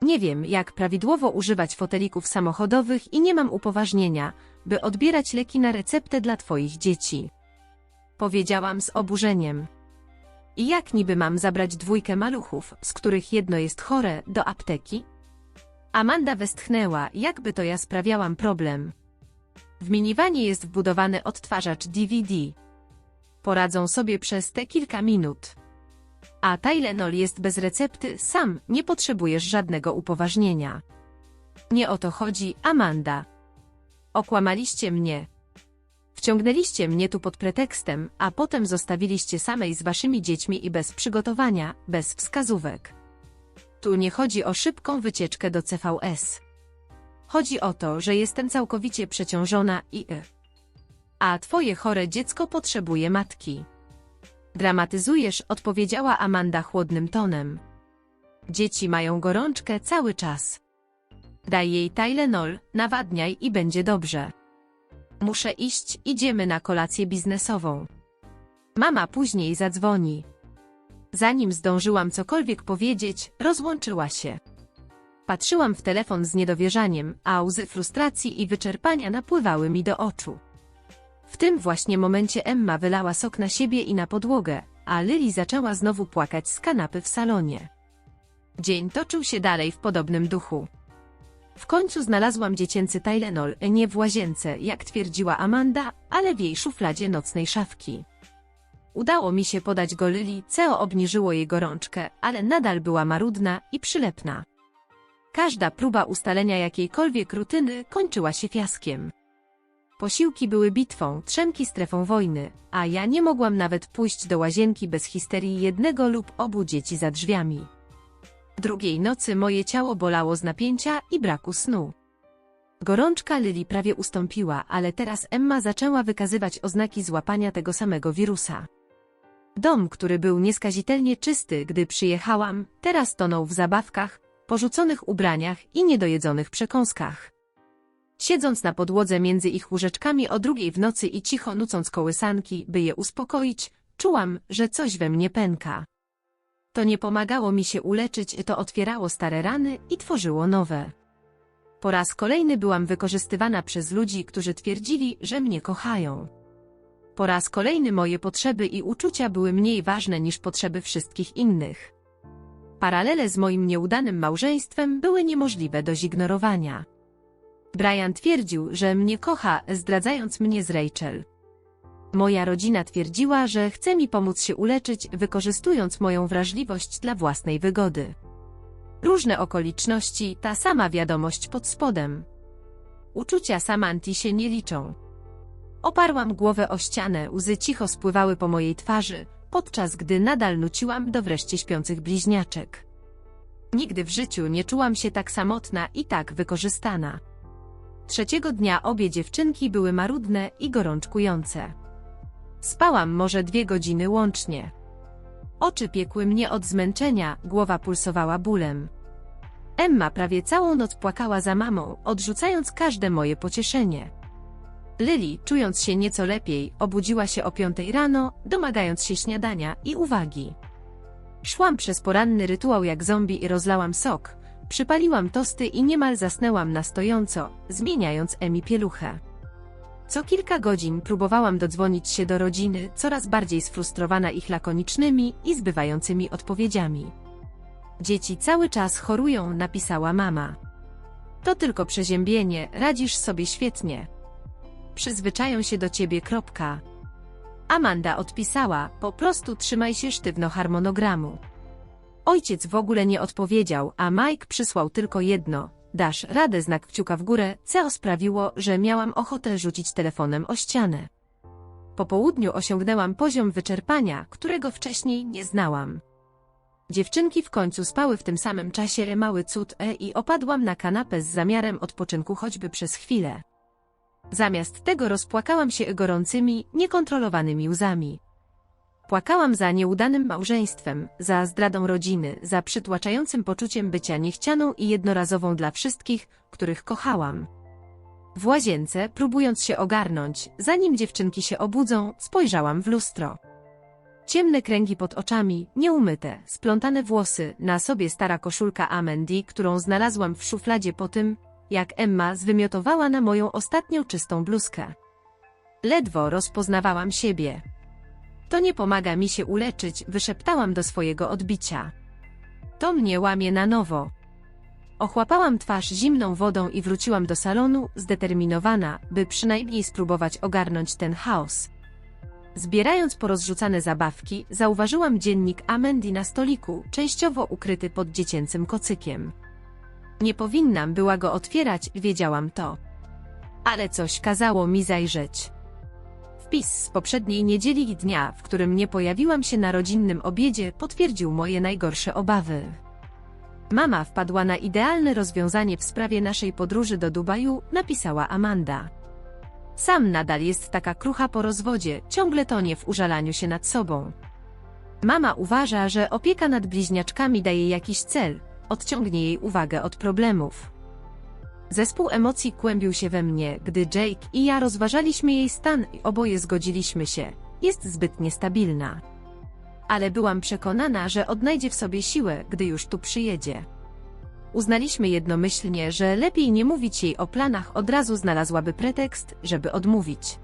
Nie wiem, jak prawidłowo używać fotelików samochodowych i nie mam upoważnienia, by odbierać leki na receptę dla twoich dzieci. Powiedziałam z oburzeniem. I jak niby mam zabrać 2 maluchów, z których jedno jest chore, do apteki? Amanda westchnęła, jakby to ja sprawiałam problem. W miniwanie jest wbudowany odtwarzacz DVD. Poradzą sobie przez te kilka minut. A Tylenol jest bez recepty, Sam, nie potrzebujesz żadnego upoważnienia. Nie o to chodzi, Amanda. Okłamaliście mnie. Wciągnęliście mnie tu pod pretekstem, a potem zostawiliście samej z waszymi dziećmi i bez przygotowania, bez wskazówek. Tu nie chodzi o szybką wycieczkę do CVS. Chodzi o to, że jestem całkowicie przeciążona a twoje chore dziecko potrzebuje matki. Dramatyzujesz, odpowiedziała Amanda chłodnym tonem. Dzieci mają gorączkę cały czas. Daj jej Tylenol, nawadniaj i będzie dobrze. Muszę iść, idziemy na kolację biznesową. Mama później zadzwoni. Zanim zdążyłam cokolwiek powiedzieć, rozłączyła się. Patrzyłam w telefon z niedowierzaniem, a łzy frustracji i wyczerpania napływały mi do oczu. W tym właśnie momencie Emma wylała sok na siebie i na podłogę, a Lily zaczęła znowu płakać z kanapy w salonie. Dzień toczył się dalej w podobnym duchu. W końcu znalazłam dziecięcy Tylenol, nie w łazience, jak twierdziła Amanda, ale w jej szufladzie nocnej szafki. Udało mi się podać go Lily, co obniżyło jej gorączkę, ale nadal była marudna i przylepna. Każda próba ustalenia jakiejkolwiek rutyny kończyła się fiaskiem. Posiłki były bitwą, trzemki strefą wojny, a ja nie mogłam nawet pójść do łazienki bez histerii jednego lub obu dzieci za drzwiami. Drugiej nocy moje ciało bolało z napięcia i braku snu. Gorączka Lily prawie ustąpiła, ale teraz Emma zaczęła wykazywać oznaki złapania tego samego wirusa. Dom, który był nieskazitelnie czysty, gdy przyjechałam, teraz tonął w zabawkach, porzuconych ubraniach i niedojedzonych przekąskach. Siedząc na podłodze między ich łóżeczkami o 2 w nocy i cicho nucąc kołysanki, by je uspokoić, czułam, że coś we mnie pęka. To nie pomagało mi się uleczyć, to otwierało stare rany i tworzyło nowe. Po raz kolejny byłam wykorzystywana przez ludzi, którzy twierdzili, że mnie kochają. Po raz kolejny moje potrzeby i uczucia były mniej ważne niż potrzeby wszystkich innych. Paralele z moim nieudanym małżeństwem były niemożliwe do zignorowania. Brian twierdził, że mnie kocha, zdradzając mnie z Rachel. Moja rodzina twierdziła, że chce mi pomóc się uleczyć, wykorzystując moją wrażliwość dla własnej wygody. Różne okoliczności, ta sama wiadomość pod spodem. Uczucia Samanty się nie liczą. Oparłam głowę o ścianę, łzy cicho spływały po mojej twarzy, podczas gdy nadal nuciłam do wreszcie śpiących bliźniaczek. Nigdy w życiu nie czułam się tak samotna i tak wykorzystana. Trzeciego dnia obie dziewczynki były marudne i gorączkujące. Spałam może 2 godziny łącznie. Oczy piekły mnie od zmęczenia, głowa pulsowała bólem. Emma prawie całą noc płakała za mamą, odrzucając każde moje pocieszenie. Lily, czując się nieco lepiej, obudziła się o 5 rano, domagając się śniadania i uwagi. Szłam przez poranny rytuał jak zombie i rozlałam sok, przypaliłam tosty i niemal zasnęłam na stojąco, zmieniając Emi pieluchę. Co kilka godzin próbowałam dodzwonić się do rodziny, coraz bardziej sfrustrowana ich lakonicznymi i zbywającymi odpowiedziami. Dzieci cały czas chorują, napisała mama. To tylko przeziębienie, radzisz sobie świetnie. Przyzwyczają się do ciebie. Amanda odpisała, po prostu trzymaj się sztywno harmonogramu. Ojciec w ogóle nie odpowiedział, a Mike przysłał tylko jedno: dasz radę, znak kciuka w górę, co sprawiło, że miałam ochotę rzucić telefonem o ścianę. Po południu osiągnęłam poziom wyczerpania, którego wcześniej nie znałam. Dziewczynki w końcu spały w tym samym czasie, mały cud, i opadłam na kanapę z zamiarem odpoczynku choćby przez chwilę. Zamiast tego rozpłakałam się gorącymi, niekontrolowanymi łzami. Płakałam za nieudanym małżeństwem, za zdradą rodziny, za przytłaczającym poczuciem bycia niechcianą i jednorazową dla wszystkich, których kochałam. W łazience, próbując się ogarnąć, zanim dziewczynki się obudzą, spojrzałam w lustro. Ciemne kręgi pod oczami, nieumyte, splątane włosy, na sobie stara koszulka Amendy, którą znalazłam w szufladzie po tym, jak Emma zwymiotowała na moją ostatnią czystą bluzkę. Ledwo rozpoznawałam siebie. To nie pomaga mi się uleczyć, wyszeptałam do swojego odbicia. To mnie łamie na nowo. Ochłapałam twarz zimną wodą i wróciłam do salonu, zdeterminowana, by przynajmniej spróbować ogarnąć ten chaos. Zbierając porozrzucane zabawki, zauważyłam dziennik Amendy na stoliku, częściowo ukryty pod dziecięcym kocykiem. Nie powinnam była go otwierać, wiedziałam to. Ale coś kazało mi zajrzeć. Wpis z poprzedniej niedzieli i dnia, w którym nie pojawiłam się na rodzinnym obiedzie, potwierdził moje najgorsze obawy. Mama wpadła na idealne rozwiązanie w sprawie naszej podróży do Dubaju, napisała Amanda. Sam nadal jest taka krucha po rozwodzie, ciągle tonie w użalaniu się nad sobą. Mama uważa, że opieka nad bliźniaczkami daje jakiś cel, odciągnie jej uwagę od problemów. Zespół emocji kłębił się we mnie, gdy Jake i ja rozważaliśmy jej stan i oboje zgodziliśmy się, jest zbyt niestabilna. Ale byłam przekonana, że odnajdzie w sobie siłę, gdy już tu przyjedzie. Uznaliśmy jednomyślnie, że lepiej nie mówić jej o planach, od razu znalazłaby pretekst, żeby odmówić.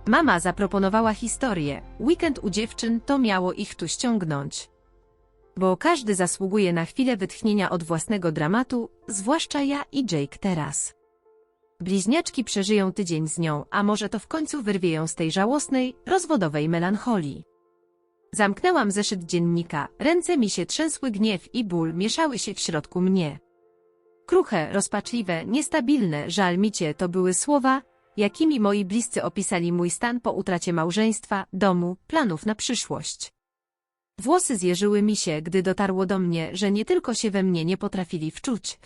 Mama zaproponowała historię, weekend u dziewczyn, to miało ich tu ściągnąć. Bo każdy zasługuje na chwilę wytchnienia od własnego dramatu, zwłaszcza ja i Jake teraz. Bliźniaczki przeżyją tydzień z nią, a może to w końcu wyrwie ją z tej żałosnej, rozwodowej melancholii. Zamknęłam zeszyt dziennika, ręce mi się trzęsły, gniew i ból mieszały się w środku mnie. Kruche, rozpaczliwe, niestabilne, żal mi cię, to były słowa, jakimi moi bliscy opisali mój stan po utracie małżeństwa, domu, planów na przyszłość. Włosy zjeżyły mi się, gdy dotarło do mnie, że nie tylko się we mnie nie potrafili wczuć.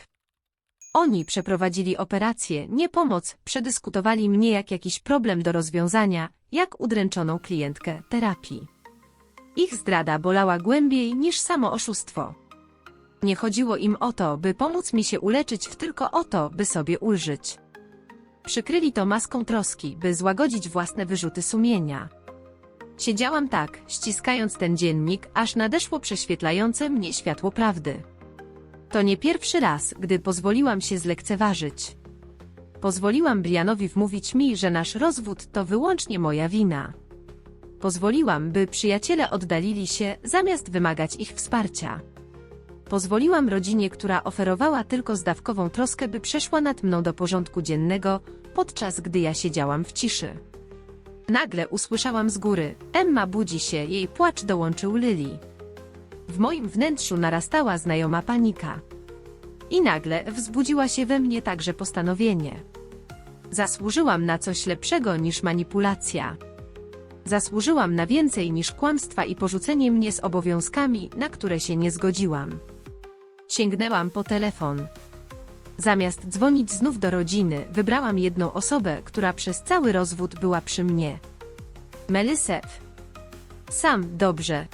Oni przeprowadzili operację, nie pomoc, przedyskutowali mnie jak jakiś problem do rozwiązania, jak udręczoną klientkę terapii. Ich zdrada bolała głębiej niż samo oszustwo. Nie chodziło im o to, by pomóc mi się uleczyć, tylko o to, by sobie ulżyć. Przykryli to maską troski, by złagodzić własne wyrzuty sumienia. Siedziałam tak, ściskając ten dziennik, aż nadeszło prześwietlające mnie światło prawdy. To nie pierwszy raz, gdy pozwoliłam się zlekceważyć. Pozwoliłam Brianowi wmówić mi, że nasz rozwód to wyłącznie moja wina. Pozwoliłam, by przyjaciele oddalili się, zamiast wymagać ich wsparcia. Pozwoliłam rodzinie, która oferowała tylko zdawkową troskę, by przeszła nad mną do porządku dziennego, podczas gdy ja siedziałam w ciszy. Nagle usłyszałam z góry: Emma budzi się, jej płacz dołączył Lily. W moim wnętrzu narastała znajoma panika. I nagle wzbudziła się we mnie także postanowienie. Zasłużyłam na coś lepszego niż manipulacja. Zasłużyłam na więcej niż kłamstwa i porzucenie mnie z obowiązkami, na które się nie zgodziłam. Sięgnęłam po telefon. Zamiast dzwonić znów do rodziny, wybrałam jedną osobę, która przez cały rozwód była przy mnie. Melissę. Sam, dobrze.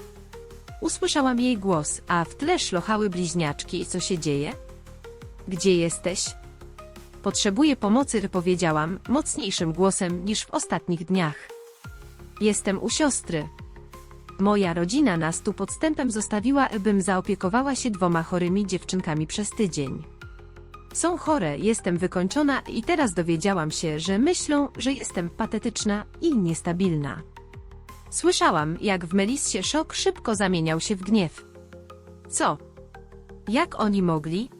Usłyszałam jej głos, a w tle szlochały bliźniaczki. Co się dzieje? Gdzie jesteś? Potrzebuję pomocy, powiedziałam, mocniejszym głosem niż w ostatnich dniach. Jestem u siostry. Moja rodzina nas tu podstępem zostawiła, bym zaopiekowała się 2 chorymi dziewczynkami przez tydzień. Są chore, jestem wykończona i teraz dowiedziałam się, że myślą, że jestem patetyczna i niestabilna. Słyszałam, jak w Melissie szok szybko zamieniał się w gniew. Co? Jak oni mogli?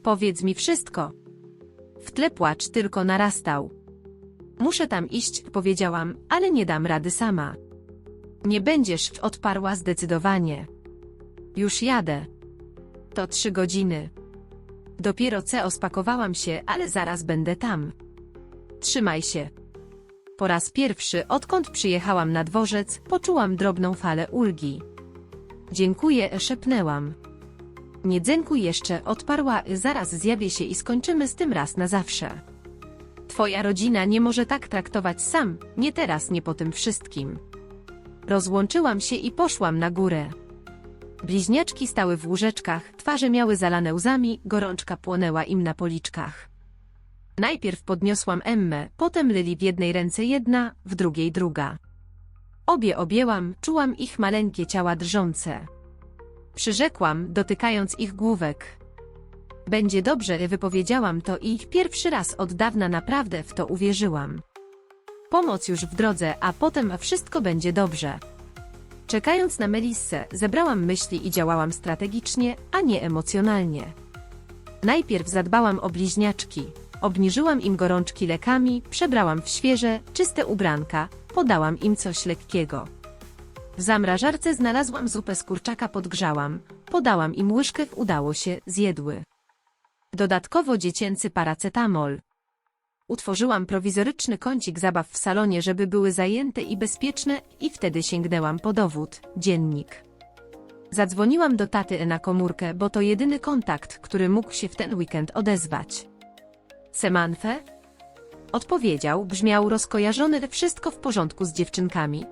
Powiedz mi wszystko. W tle płacz tylko narastał. Muszę tam iść, powiedziałam, ale nie dam rady sama. Nie będziesz, odparła zdecydowanie. Już jadę. To 3 godziny. Dopiero spakowałam się, ale zaraz będę tam. Trzymaj się. Po raz pierwszy, odkąd przyjechałam na dworzec, poczułam drobną falę ulgi. Dziękuję, szepnęłam. Nie dzękuj jeszcze, odparła, zaraz zjawię się i skończymy z tym raz na zawsze. Twoja rodzina nie może tak traktować sam, nie teraz, nie po tym wszystkim. Rozłączyłam się i poszłam na górę. Bliźniaczki stały w łóżeczkach, twarze miały zalane łzami, gorączka płonęła im na policzkach. Najpierw podniosłam Emmę, potem Lili, w jednej ręce jedna, w drugiej druga. Obie objęłam, czułam ich maleńkie ciała drżące. Przyrzekłam, dotykając ich główek. Będzie dobrze, wypowiedziałam to i pierwszy raz od dawna naprawdę w to uwierzyłam. Pomoc już w drodze, a potem wszystko będzie dobrze. Czekając na Melissę, zebrałam myśli i działałam strategicznie, a nie emocjonalnie. Najpierw zadbałam o bliźniaczki. Obniżyłam im gorączki lekami, przebrałam w świeże, czyste ubranka, podałam im coś lekkiego. W zamrażarce znalazłam zupę z kurczaka, podgrzałam, podałam im łyżkę, udało się, zjedły. Dodatkowo dziecięcy paracetamol. Utworzyłam prowizoryczny kącik zabaw w salonie, żeby były zajęte i bezpieczne, i wtedy sięgnęłam po dowód, dziennik. Zadzwoniłam do taty na komórkę, bo to jedyny kontakt, który mógł się w ten weekend odezwać. Semanfe? Odpowiedział, brzmiał rozkojarzony, wszystko w porządku z dziewczynkami.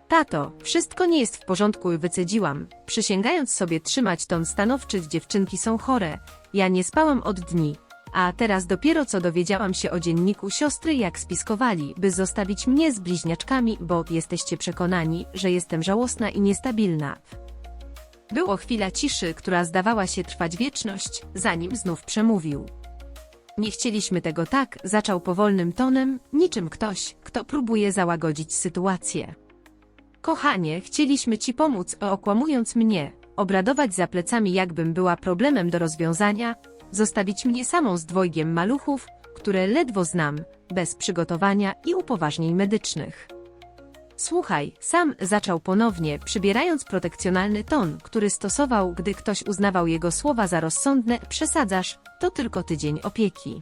Tato, wszystko nie jest w porządku, wycedziłam, przysięgając sobie trzymać ton stanowczy, dziewczynki są chore, ja nie spałam od dni, a teraz dopiero co dowiedziałam się o dzienniku siostry, jak spiskowali, by zostawić mnie z bliźniaczkami, bo jesteście przekonani, że jestem żałosna i niestabilna. Było chwila ciszy, która zdawała się trwać wieczność, zanim znów przemówił. Nie chcieliśmy tego, tak, zaczął powolnym tonem, niczym ktoś, kto próbuje załagodzić sytuację. Kochanie, chcieliśmy ci pomóc, okłamując mnie, obradować za plecami, jakbym była problemem do rozwiązania, zostawić mnie samą z 2 maluchów, które ledwo znam, bez przygotowania i upoważnień medycznych. Słuchaj, sam zaczął ponownie, przybierając protekcjonalny ton, który stosował, gdy ktoś uznawał jego słowa za rozsądne, przesadzasz, to tylko tydzień opieki.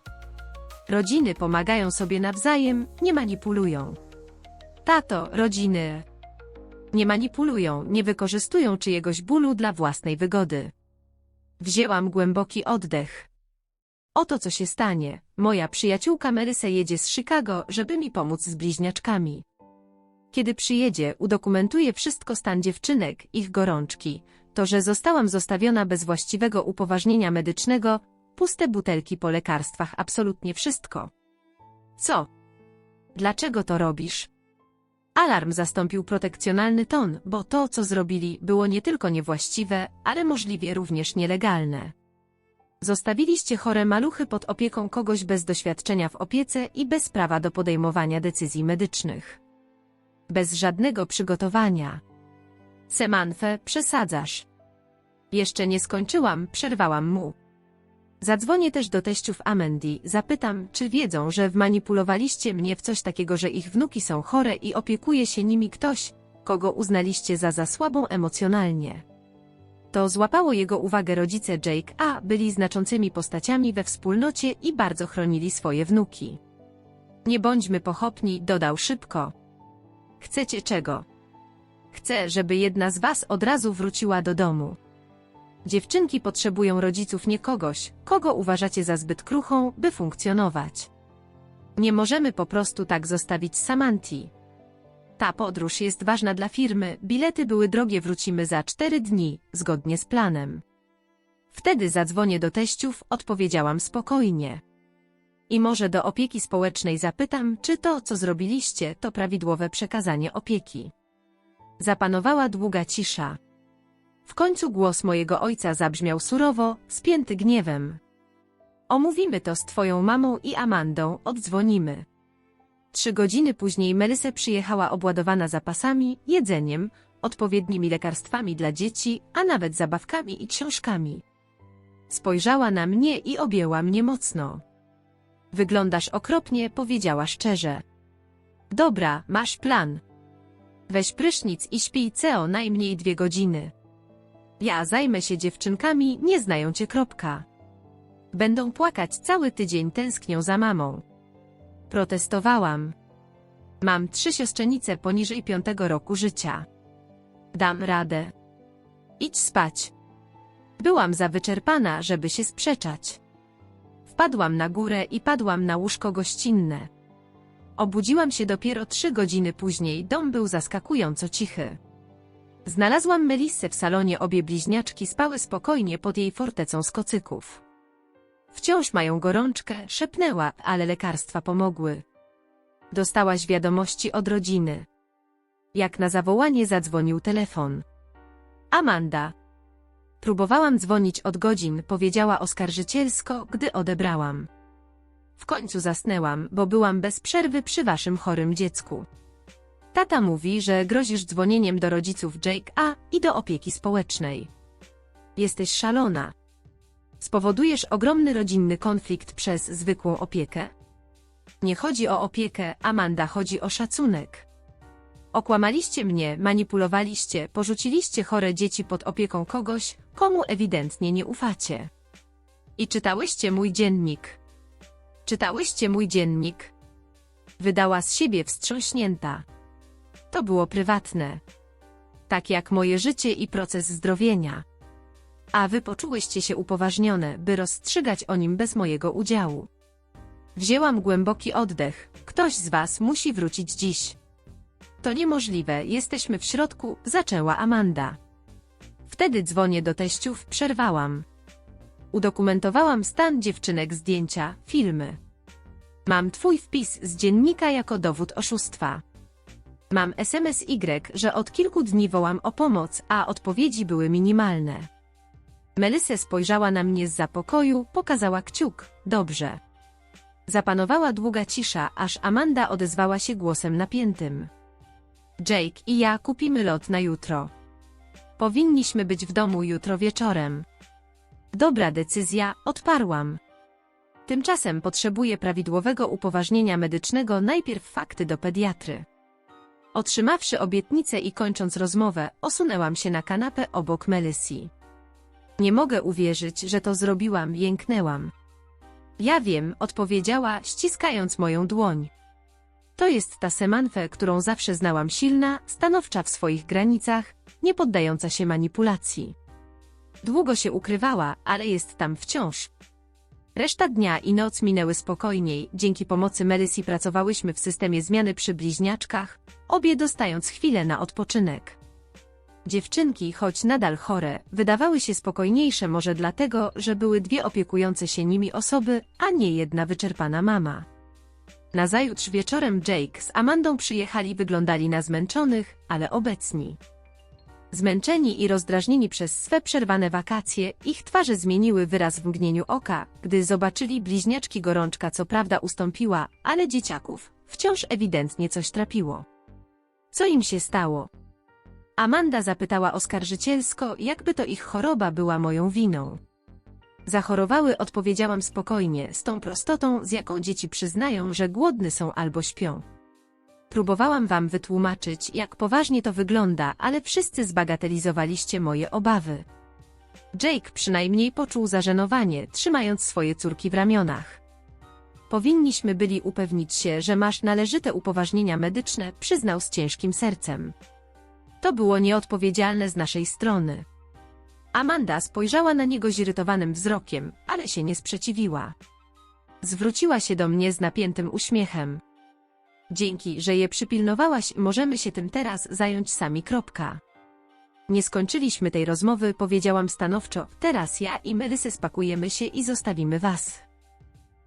Rodziny pomagają sobie nawzajem, nie manipulują. Tato, rodziny nie manipulują, nie wykorzystują czyjegoś bólu dla własnej wygody. Wzięłam głęboki oddech. Oto co się stanie. Moja przyjaciółka Melissa jedzie z Chicago, żeby mi pomóc z bliźniaczkami. Kiedy przyjedzie, udokumentuje wszystko, stan dziewczynek, ich gorączki, to, że zostałam zostawiona bez właściwego upoważnienia medycznego, puste butelki po lekarstwach, absolutnie wszystko. Co? Dlaczego to robisz? Alarm zastąpił protekcjonalny ton, bo to, co zrobili, było nie tylko niewłaściwe, ale możliwie również nielegalne. Zostawiliście chore maluchy pod opieką kogoś bez doświadczenia w opiece i bez prawa do podejmowania decyzji medycznych. Bez żadnego przygotowania. Semanfe, przesadzasz. Jeszcze nie skończyłam, przerwałam mu. Zadzwonię też do teściów Amendy, zapytam, czy wiedzą, że wmanipulowaliście mnie w coś takiego, że ich wnuki są chore i opiekuje się nimi ktoś, kogo uznaliście za słabą emocjonalnie. To złapało jego uwagę. Rodzice Jake A. byli znaczącymi postaciami we wspólnocie i bardzo chronili swoje wnuki. Nie bądźmy pochopni, dodał szybko. Chcecie czego? Chcę, żeby jedna z was od razu wróciła do domu. Dziewczynki potrzebują rodziców, nie kogoś, kogo uważacie za zbyt kruchą, by funkcjonować. Nie możemy po prostu tak zostawić Samanty. Ta podróż jest ważna dla firmy, bilety były drogie, wrócimy za 4 dni, zgodnie z planem. Wtedy zadzwonię do teściów, odpowiedziałam spokojnie. I może do opieki społecznej zapytam, czy to, co zrobiliście, to prawidłowe przekazanie opieki. Zapanowała długa cisza. W końcu głos mojego ojca zabrzmiał surowo, spięty gniewem. Omówimy to z twoją mamą i Amandą, oddzwonimy. 3 godziny później Melissa przyjechała obładowana zapasami, jedzeniem, odpowiednimi lekarstwami dla dzieci, a nawet zabawkami i książkami. Spojrzała na mnie i objęła mnie mocno. Wyglądasz okropnie, powiedziała szczerze. Dobra, masz plan. Weź prysznic i śpij co najmniej 2 godziny. Ja zajmę się dziewczynkami, nie znają cię. Będą płakać cały tydzień, tęsknią za mamą. Protestowałam. Mam 3 siostrzenice poniżej 5 roku życia. Dam radę. Idź spać. Byłam za wyczerpana, żeby się sprzeczać. Wpadłam na górę i padłam na łóżko gościnne. Obudziłam się dopiero 3 godziny później, dom był zaskakująco cichy. Znalazłam Melissę w salonie, obie bliźniaczki spały spokojnie pod jej fortecą z kocyków. Wciąż mają gorączkę, szepnęła, ale lekarstwa pomogły. Dostałaś wiadomości od rodziny. Jak na zawołanie zadzwonił telefon. Amanda. Próbowałam dzwonić od godzin, powiedziała oskarżycielsko, gdy odebrałam. W końcu zasnęłam, bo byłam bez przerwy przy waszym chorym dziecku. Tata mówi, że grozisz dzwonieniem do rodziców Jake'a i do opieki społecznej. Jesteś szalona. Spowodujesz ogromny rodzinny konflikt przez zwykłą opiekę? Nie chodzi o opiekę, Amanda, chodzi o szacunek. Okłamaliście mnie, manipulowaliście, porzuciliście chore dzieci pod opieką kogoś, komu ewidentnie nie ufacie. I czytałyście mój dziennik. Czytałyście mój dziennik? Wydała z siebie wstrząśnięta. To było prywatne. Tak jak moje życie i proces zdrowienia. A wy poczułyście się upoważnione, by rozstrzygać o nim bez mojego udziału. Wzięłam głęboki oddech. Ktoś z was musi wrócić dziś. To niemożliwe, jesteśmy w środku, zaczęła Amanda. Wtedy dzwonię do teściów, przerwałam. Udokumentowałam stan dziewczynek, zdjęcia, filmy. Mam twój wpis z dziennika jako dowód oszustwa. Mam SMS Y, że od kilku dni wołam o pomoc, a odpowiedzi były minimalne. Melissa spojrzała na mnie zza pokoju, pokazała kciuk. Dobrze. Zapanowała długa cisza, aż Amanda odezwała się głosem napiętym. Jake i ja kupimy lot na jutro. Powinniśmy być w domu jutro wieczorem. Dobra decyzja, odparłam. Tymczasem potrzebuję prawidłowego upoważnienia medycznego, najpierw fakty do pediatry. Otrzymawszy obietnicę i kończąc rozmowę, osunęłam się na kanapę obok Melissy. Nie mogę uwierzyć, że to zrobiłam, jęknęłam. Ja wiem, odpowiedziała, ściskając moją dłoń. To jest ta Samantha, którą zawsze znałam, silna, stanowcza w swoich granicach, nie poddająca się manipulacji. Długo się ukrywała, ale jest tam wciąż. Reszta dnia i noc minęły spokojniej, dzięki pomocy Melissy pracowałyśmy w systemie zmiany przy bliźniaczkach, obie dostając chwilę na odpoczynek. Dziewczynki, choć nadal chore, wydawały się spokojniejsze, może dlatego, że były 2 opiekujące się nimi osoby, a nie jedna wyczerpana mama. Nazajutrz wieczorem Jake z Amandą przyjechali, wyglądali na zmęczonych, ale obecni. Zmęczeni i rozdrażnieni przez swe przerwane wakacje, ich twarze zmieniły wyraz w mgnieniu oka, gdy zobaczyli bliźniaczki. Gorączka co prawda ustąpiła, ale dzieciaków wciąż ewidentnie coś trapiło. Co im się stało? Amanda zapytała oskarżycielsko, jakby to ich choroba była moją winą. Zachorowały, odpowiedziałam spokojnie, z tą prostotą, z jaką dzieci przyznają, że głodne są albo śpią. Próbowałam wam wytłumaczyć, jak poważnie to wygląda, ale wszyscy zbagatelizowaliście moje obawy. Jake przynajmniej poczuł zażenowanie, trzymając swoje córki w ramionach. Powinniśmy byli upewnić się, że masz należyte upoważnienia medyczne, przyznał z ciężkim sercem. To było nieodpowiedzialne z naszej strony. Amanda spojrzała na niego zirytowanym wzrokiem, ale się nie sprzeciwiła. Zwróciła się do mnie z napiętym uśmiechem. Dzięki, że je przypilnowałaś, możemy się tym teraz zająć sami. Nie skończyliśmy tej rozmowy, powiedziałam stanowczo. Teraz ja i Melissa spakujemy się i zostawimy was.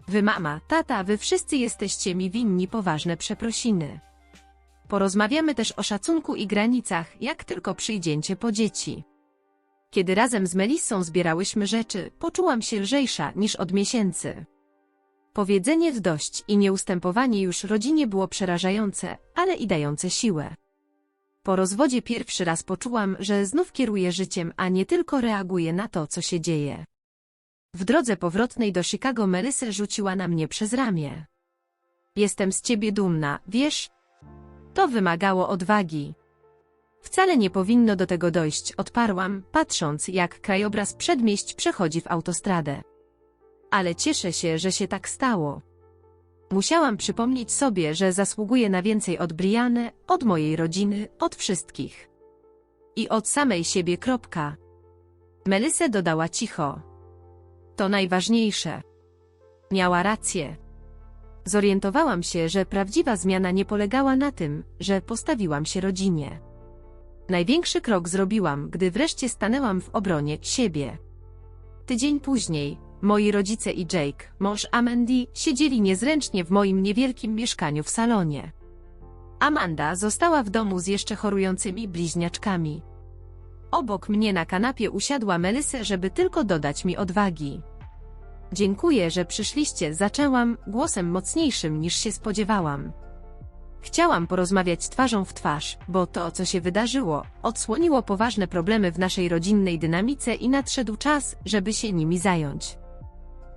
Wy mama, tata, wy wszyscy jesteście mi winni poważne przeprosiny. Porozmawiamy też o szacunku i granicach, jak tylko przyjdziecie po dzieci. Kiedy razem z Melissą zbierałyśmy rzeczy, poczułam się lżejsza niż od miesięcy. Powiedzenie dość i nieustępowanie już rodzinie było przerażające, ale i dające siłę. Po rozwodzie pierwszy raz poczułam, że znów kieruję życiem, a nie tylko reaguję na to, co się dzieje. W drodze powrotnej do Chicago Melissa rzuciła na mnie przez ramię. Jestem z ciebie dumna, wiesz? To wymagało odwagi. Wcale nie powinno do tego dojść, odparłam, patrząc, jak krajobraz przedmieść przechodzi w autostradę. Ale cieszę się, że się tak stało. Musiałam przypomnieć sobie, że zasługuję na więcej od Briany, od mojej rodziny, od wszystkich. I od samej siebie. Melissa dodała cicho. To najważniejsze. Miała rację. Zorientowałam się, że prawdziwa zmiana nie polegała na tym, że postawiłam się rodzinie. Największy krok zrobiłam, gdy wreszcie stanęłam w obronie siebie. Tydzień później, moi rodzice i Jake, mąż Amandy, siedzieli niezręcznie w moim niewielkim mieszkaniu w salonie. Amanda została w domu z jeszcze chorującymi bliźniaczkami. Obok mnie na kanapie usiadła Melissa, żeby tylko dodać mi odwagi. Dziękuję, że przyszliście, zaczęłam, głosem mocniejszym niż się spodziewałam. Chciałam porozmawiać twarzą w twarz, bo to, co się wydarzyło, odsłoniło poważne problemy w naszej rodzinnej dynamice i nadszedł czas, żeby się nimi zająć.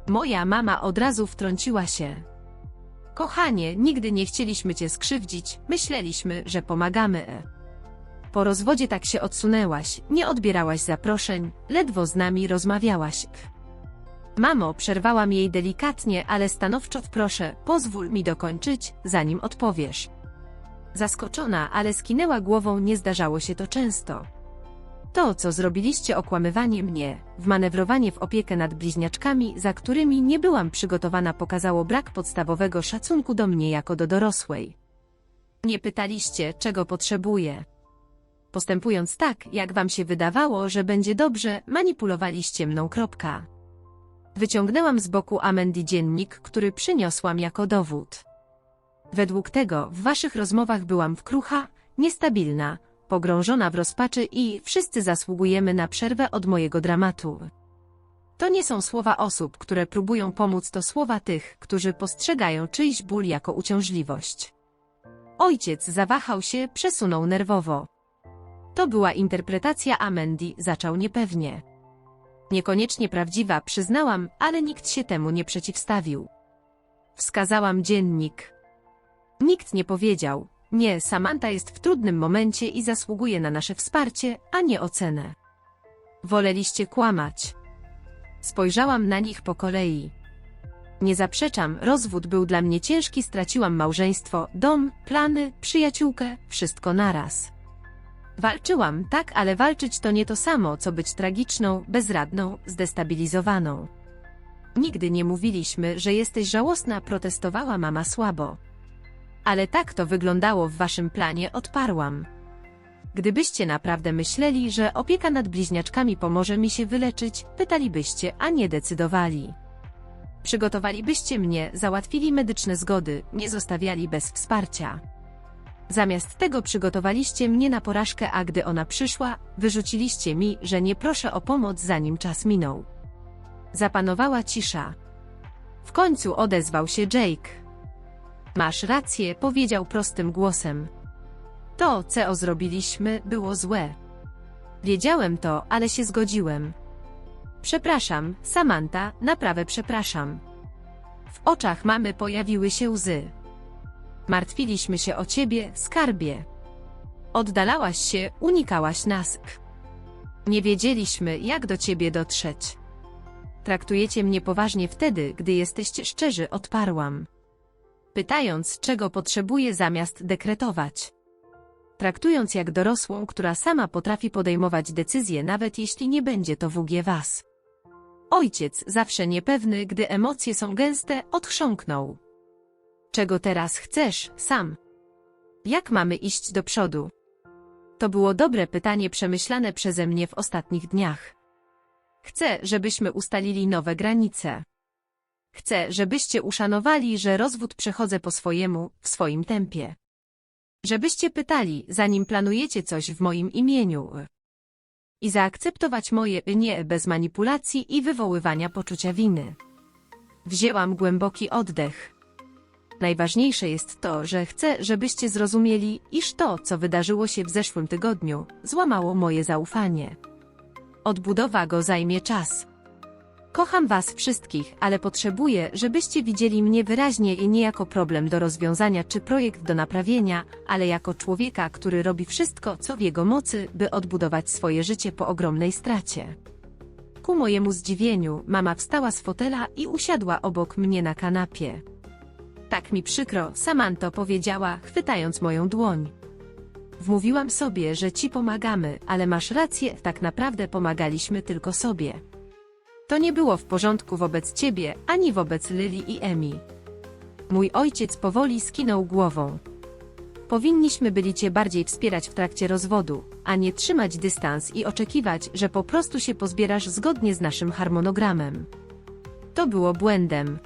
Moja mama od razu wtrąciła się. Kochanie, nigdy nie chcieliśmy cię skrzywdzić, myśleliśmy, że pomagamy. Po rozwodzie tak się odsunęłaś, nie odbierałaś zaproszeń, ledwo z nami rozmawiałaś. Mamo, przerwałam jej delikatnie, ale stanowczo. Proszę, pozwól mi dokończyć, zanim odpowiesz. Zaskoczona, ale skinęła głową, nie zdarzało się to często. To, co zrobiliście, okłamywanie mnie, wmanewrowanie w opiekę nad bliźniaczkami, za którymi nie byłam przygotowana, pokazało brak podstawowego szacunku do mnie jako do dorosłej. Nie pytaliście, czego potrzebuję. Postępując tak, jak wam się wydawało, że będzie dobrze, manipulowaliście mną. Wyciągnęłam z boku Amandy dziennik, który przyniosłam jako dowód. Według tego w waszych rozmowach byłam wkrucha, niestabilna, pogrążona w rozpaczy i wszyscy zasługujemy na przerwę od mojego dramatu. To nie są słowa osób, które próbują pomóc, to słowa tych, którzy postrzegają czyjś ból jako uciążliwość. Ojciec zawahał się, przesunął nerwowo. To była interpretacja Amandy, zaczął niepewnie. Niekoniecznie prawdziwa, przyznałam, ale nikt się temu nie przeciwstawił. Wskazałam dziennik. Nikt nie powiedział, nie, Samantha jest w trudnym momencie i zasługuje na nasze wsparcie, a nie ocenę. Woleliście kłamać. Spojrzałam na nich po kolei. Nie zaprzeczam, rozwód był dla mnie ciężki, straciłam małżeństwo, dom, plany, przyjaciółkę, wszystko naraz. Walczyłam, tak, ale walczyć to nie to samo, co być tragiczną, bezradną, zdestabilizowaną. Nigdy nie mówiliśmy, że jesteś żałosna, protestowała mama słabo. Ale tak to wyglądało w waszym planie, odparłam. Gdybyście naprawdę myśleli, że opieka nad bliźniaczkami pomoże mi się wyleczyć, pytalibyście, a nie decydowali. Przygotowalibyście mnie, załatwili medyczne zgody, nie zostawiali bez wsparcia. Zamiast tego przygotowaliście mnie na porażkę, a gdy ona przyszła, wyrzuciliście mi, że nie proszę o pomoc, zanim czas minął. Zapanowała cisza. W końcu odezwał się Jake. Masz rację, powiedział prostym głosem. To, co zrobiliśmy, było złe. Wiedziałem to, ale się zgodziłem. Przepraszam, Samantha, naprawdę przepraszam. W oczach mamy pojawiły się łzy. Martwiliśmy się o ciebie, skarbie. Oddalałaś się, unikałaś nas. Nie wiedzieliśmy, jak do ciebie dotrzeć. Traktujecie mnie poważnie wtedy, gdy jesteście szczerzy, odparłam. Pytając, czego potrzebuję zamiast dekretować. Traktując jak dorosłą, która sama potrafi podejmować decyzje, nawet jeśli nie będzie to WG was. Ojciec, zawsze niepewny, gdy emocje są gęste, odchrząknął. Czego teraz chcesz, Sam? Jak mamy iść do przodu? To było dobre pytanie przemyślane przeze mnie w ostatnich dniach. Chcę, żebyśmy ustalili nowe granice. Chcę, żebyście uszanowali, że rozwód przechodzę po swojemu, w swoim tempie. Żebyście pytali, zanim planujecie coś w moim imieniu. I zaakceptować moje nie bez manipulacji i wywoływania poczucia winy. Wzięłam głęboki oddech. Najważniejsze jest to, że chcę, żebyście zrozumieli, iż to, co wydarzyło się w zeszłym tygodniu, złamało moje zaufanie. Odbudowa go zajmie czas. Kocham was wszystkich, ale potrzebuję, żebyście widzieli mnie wyraźnie i nie jako problem do rozwiązania czy projekt do naprawienia, ale jako człowieka, który robi wszystko, co w jego mocy, by odbudować swoje życie po ogromnej stracie. Ku mojemu zdziwieniu, mama wstała z fotela i usiadła obok mnie na kanapie. Tak mi przykro, Samantho, powiedziała, chwytając moją dłoń. Wmówiłam sobie, że ci pomagamy, ale masz rację, tak naprawdę pomagaliśmy tylko sobie. To nie było w porządku wobec ciebie, ani wobec Lily i Emi. Mój ojciec powoli skinął głową. Powinniśmy byli cię bardziej wspierać w trakcie rozwodu, a nie trzymać dystans i oczekiwać, że po prostu się pozbierasz zgodnie z naszym harmonogramem. To było błędem.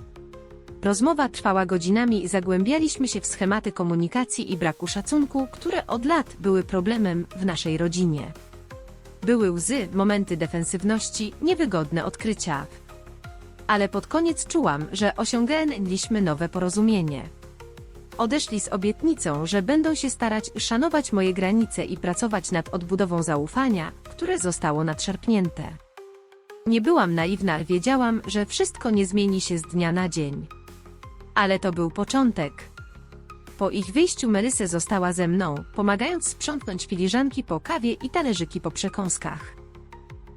Rozmowa trwała godzinami i zagłębialiśmy się w schematy komunikacji i braku szacunku, które od lat były problemem w naszej rodzinie. Były łzy, momenty defensywności, niewygodne odkrycia. Ale pod koniec czułam, że osiągnęliśmy nowe porozumienie. Odeszli z obietnicą, że będą się starać szanować moje granice i pracować nad odbudową zaufania, które zostało nadszarpnięte. Nie byłam naiwna, wiedziałam, że wszystko nie zmieni się z dnia na dzień. Ale to był początek. Po ich wyjściu Melissa została ze mną, pomagając sprzątnąć filiżanki po kawie i talerzyki po przekąskach.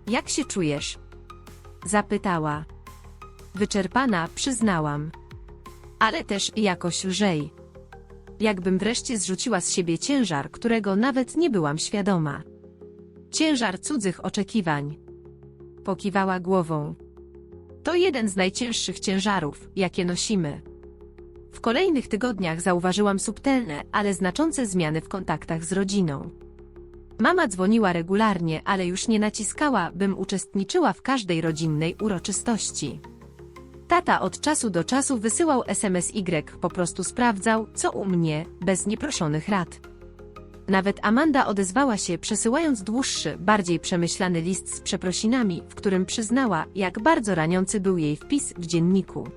Jak się czujesz? Zapytała. Wyczerpana, przyznałam. Ale też jakoś lżej. Jakbym wreszcie zrzuciła z siebie ciężar, którego nawet nie byłam świadoma. Ciężar cudzych oczekiwań. Pokiwała głową. To jeden z najcięższych ciężarów, jakie nosimy. W kolejnych tygodniach zauważyłam subtelne, ale znaczące zmiany w kontaktach z rodziną. Mama dzwoniła regularnie, ale już nie naciskała, bym uczestniczyła w każdej rodzinnej uroczystości. Tata od czasu do czasu wysyłał SMS-Y, po prostu sprawdzał, co u mnie, bez nieproszonych rad. Nawet Amanda odezwała się, przesyłając dłuższy, bardziej przemyślany list z przeprosinami, w którym przyznała, jak bardzo raniący był jej wpis w dzienniku.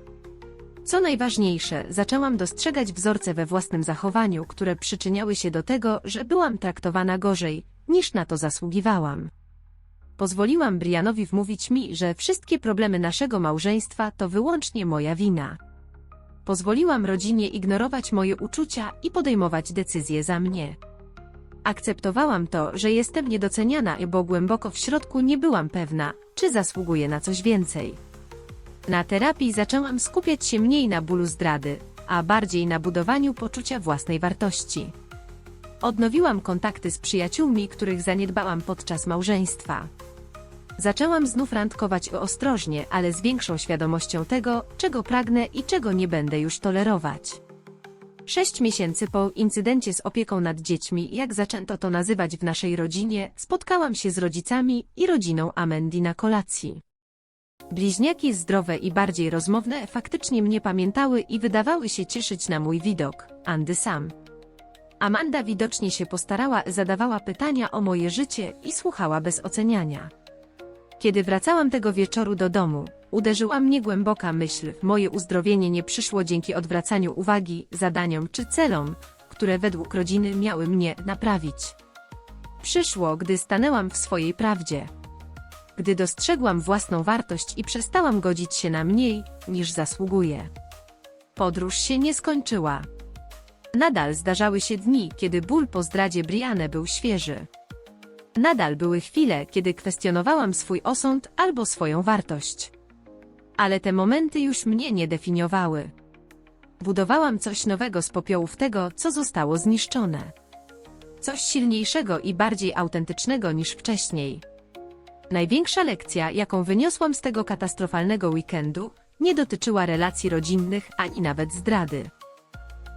Co najważniejsze, zaczęłam dostrzegać wzorce we własnym zachowaniu, które przyczyniały się do tego, że byłam traktowana gorzej, niż na to zasługiwałam. Pozwoliłam Brianowi wmówić mi, że wszystkie problemy naszego małżeństwa to wyłącznie moja wina. Pozwoliłam rodzinie ignorować moje uczucia i podejmować decyzje za mnie. Akceptowałam to, że jestem niedoceniana, bo głęboko w środku nie byłam pewna, czy zasługuję na coś więcej. Na terapii zaczęłam skupiać się mniej na bólu zdrady, a bardziej na budowaniu poczucia własnej wartości. Odnowiłam kontakty z przyjaciółmi, których zaniedbałam podczas małżeństwa. Zaczęłam znów randkować ostrożnie, ale z większą świadomością tego, czego pragnę i czego nie będę już tolerować. 6 miesięcy po incydencie z opieką nad dziećmi, jak zaczęto to nazywać w naszej rodzinie, spotkałam się z rodzicami i rodziną Amendy na kolacji. Bliźniaki zdrowe i bardziej rozmowne faktycznie mnie pamiętały i wydawały się cieszyć na mój widok, Andy Sam. Amanda widocznie się postarała, zadawała pytania o moje życie i słuchała bez oceniania. Kiedy wracałam tego wieczoru do domu, uderzyła mnie głęboka myśl, moje uzdrowienie nie przyszło dzięki odwracaniu uwagi, zadaniom czy celom, które według rodziny miały mnie naprawić. Przyszło, gdy stanęłam w swojej prawdzie. Gdy dostrzegłam własną wartość i przestałam godzić się na mniej, niż zasługuję. Podróż się nie skończyła. Nadal zdarzały się dni, kiedy ból po zdradzie Brianne był świeży. Nadal były chwile, kiedy kwestionowałam swój osąd albo swoją wartość. Ale te momenty już mnie nie definiowały. Budowałam coś nowego z popiołów tego, co zostało zniszczone. Coś silniejszego i bardziej autentycznego niż wcześniej. Największa lekcja, jaką wyniosłam z tego katastrofalnego weekendu, nie dotyczyła relacji rodzinnych ani nawet zdrady.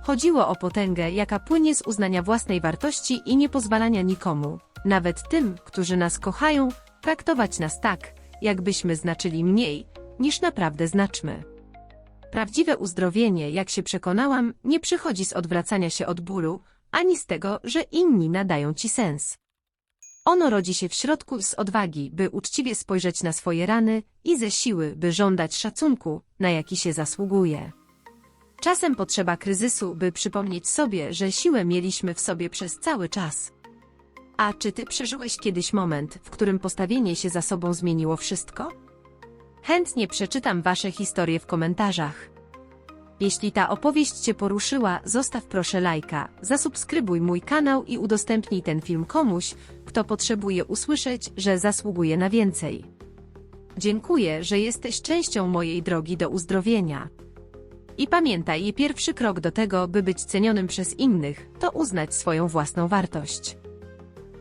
Chodziło o potęgę, jaka płynie z uznania własnej wartości i niepozwalania nikomu, nawet tym, którzy nas kochają, traktować nas tak, jakbyśmy znaczyli mniej, niż naprawdę znaczmy. Prawdziwe uzdrowienie, jak się przekonałam, nie przychodzi z odwracania się od bólu, ani z tego, że inni nadają ci sens. Ono rodzi się w środku z odwagi, by uczciwie spojrzeć na swoje rany i ze siły, by żądać szacunku, na jaki się zasługuje. Czasem potrzeba kryzysu, by przypomnieć sobie, że siłę mieliśmy w sobie przez cały czas. A czy ty przeżyłeś kiedyś moment, w którym postawienie się za sobą zmieniło wszystko? Chętnie przeczytam wasze historie w komentarzach. Jeśli ta opowieść cię poruszyła, zostaw proszę lajka, zasubskrybuj mój kanał i udostępnij ten film komuś, kto potrzebuje usłyszeć, że zasługuje na więcej. Dziękuję, że jesteś częścią mojej drogi do uzdrowienia. I pamiętaj, pierwszy krok do tego, by być cenionym przez innych, to uznać swoją własną wartość.